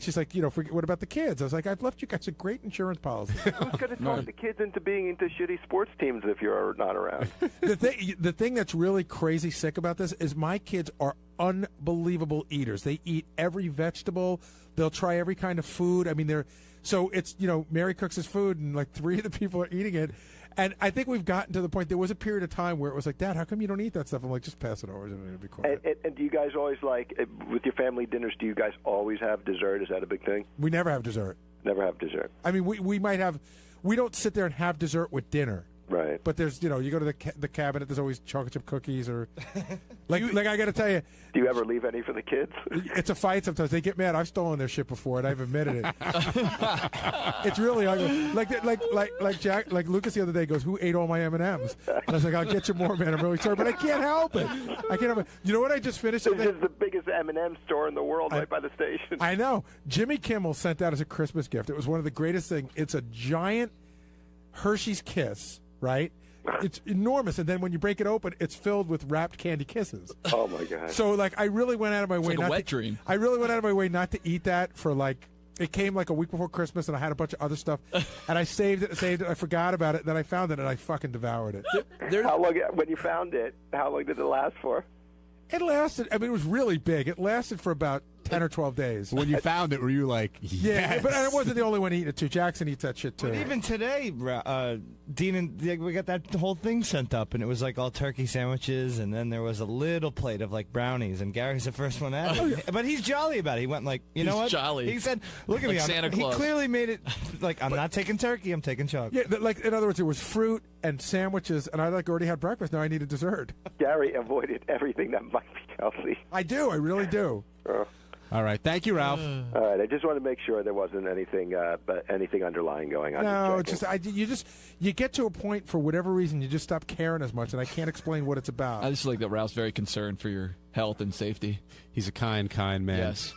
She's like, what about the kids? I was like, I've left you guys a great insurance policy. Who's going to talk the kids into being into shitty sports teams if you're not around? The thing that's really crazy sick about this is my kids are unbelievable eaters. They eat every vegetable. They'll try every kind of food. I mean, Mary cooks his food, and like 3 of the people are eating it. And I think we've gotten to the point. There was a period of time where it was like, Dad, how come you don't eat that stuff? I'm like, just pass it over. It'll be quiet. And do you guys always with your family dinners? Do you guys always have dessert? Is that a big thing? We never have dessert. Never have dessert. I mean, we might have. We don't sit there and have dessert with dinner. Right. But there's, you go to the cabinet, there's always chocolate chip cookies or, like I got to tell you. Do you ever leave any for the kids? It's a fight sometimes. They get mad. I've stolen their shit before, and I've admitted it. It's really ugly. Like Lucas the other day goes, "Who ate all my M&Ms?" And I was like, "I'll get you more, man. I'm really sorry, but I can't help it. I can't help it." You know what I just finished? This is the biggest M&M store in the world, right by the station. I know. Jimmy Kimmel sent out as a Christmas gift. It was one of the greatest things. It's a giant Hershey's Kiss. Right? It's enormous, and then when you break it open, it's filled with wrapped candy kisses. Oh my god! So I really went out of my way. It's like a wet dream. I really went out of my way not to eat that for It came like a week before Christmas, and I had a bunch of other stuff, and I saved it. I forgot about it. Then I found it, and I fucking devoured it. How long? When you found it, how long did it last for? It lasted. I mean, it was really big. It lasted for about 10 or 12 days. When you found it, were you like, yes? Yeah, but I wasn't the only one eating it, too. Jackson eats that shit, too. But even today, Dean and we got that whole thing sent up, and it was like all turkey sandwiches, and then there was a little plate of like brownies, and Gary's the first one at it. But he's jolly about it. He went like, you know what? Jolly. He said, look at like me. Santa Claus. He clearly made it like, I'm not taking turkey, I'm taking chocolate. Yeah, like in other words, it was fruit and sandwiches, and I already had breakfast. Now I need a dessert. Gary avoided everything that might be healthy. I do. I really do. All right. Thank you, Ralph. All right. I just want to make sure there wasn't anything underlying going on. No, it's just you get to a point for whatever reason you just stop caring as much, and I can't explain what it's about. I just like that Ralph's very concerned for your health and safety. He's a kind man. Yes.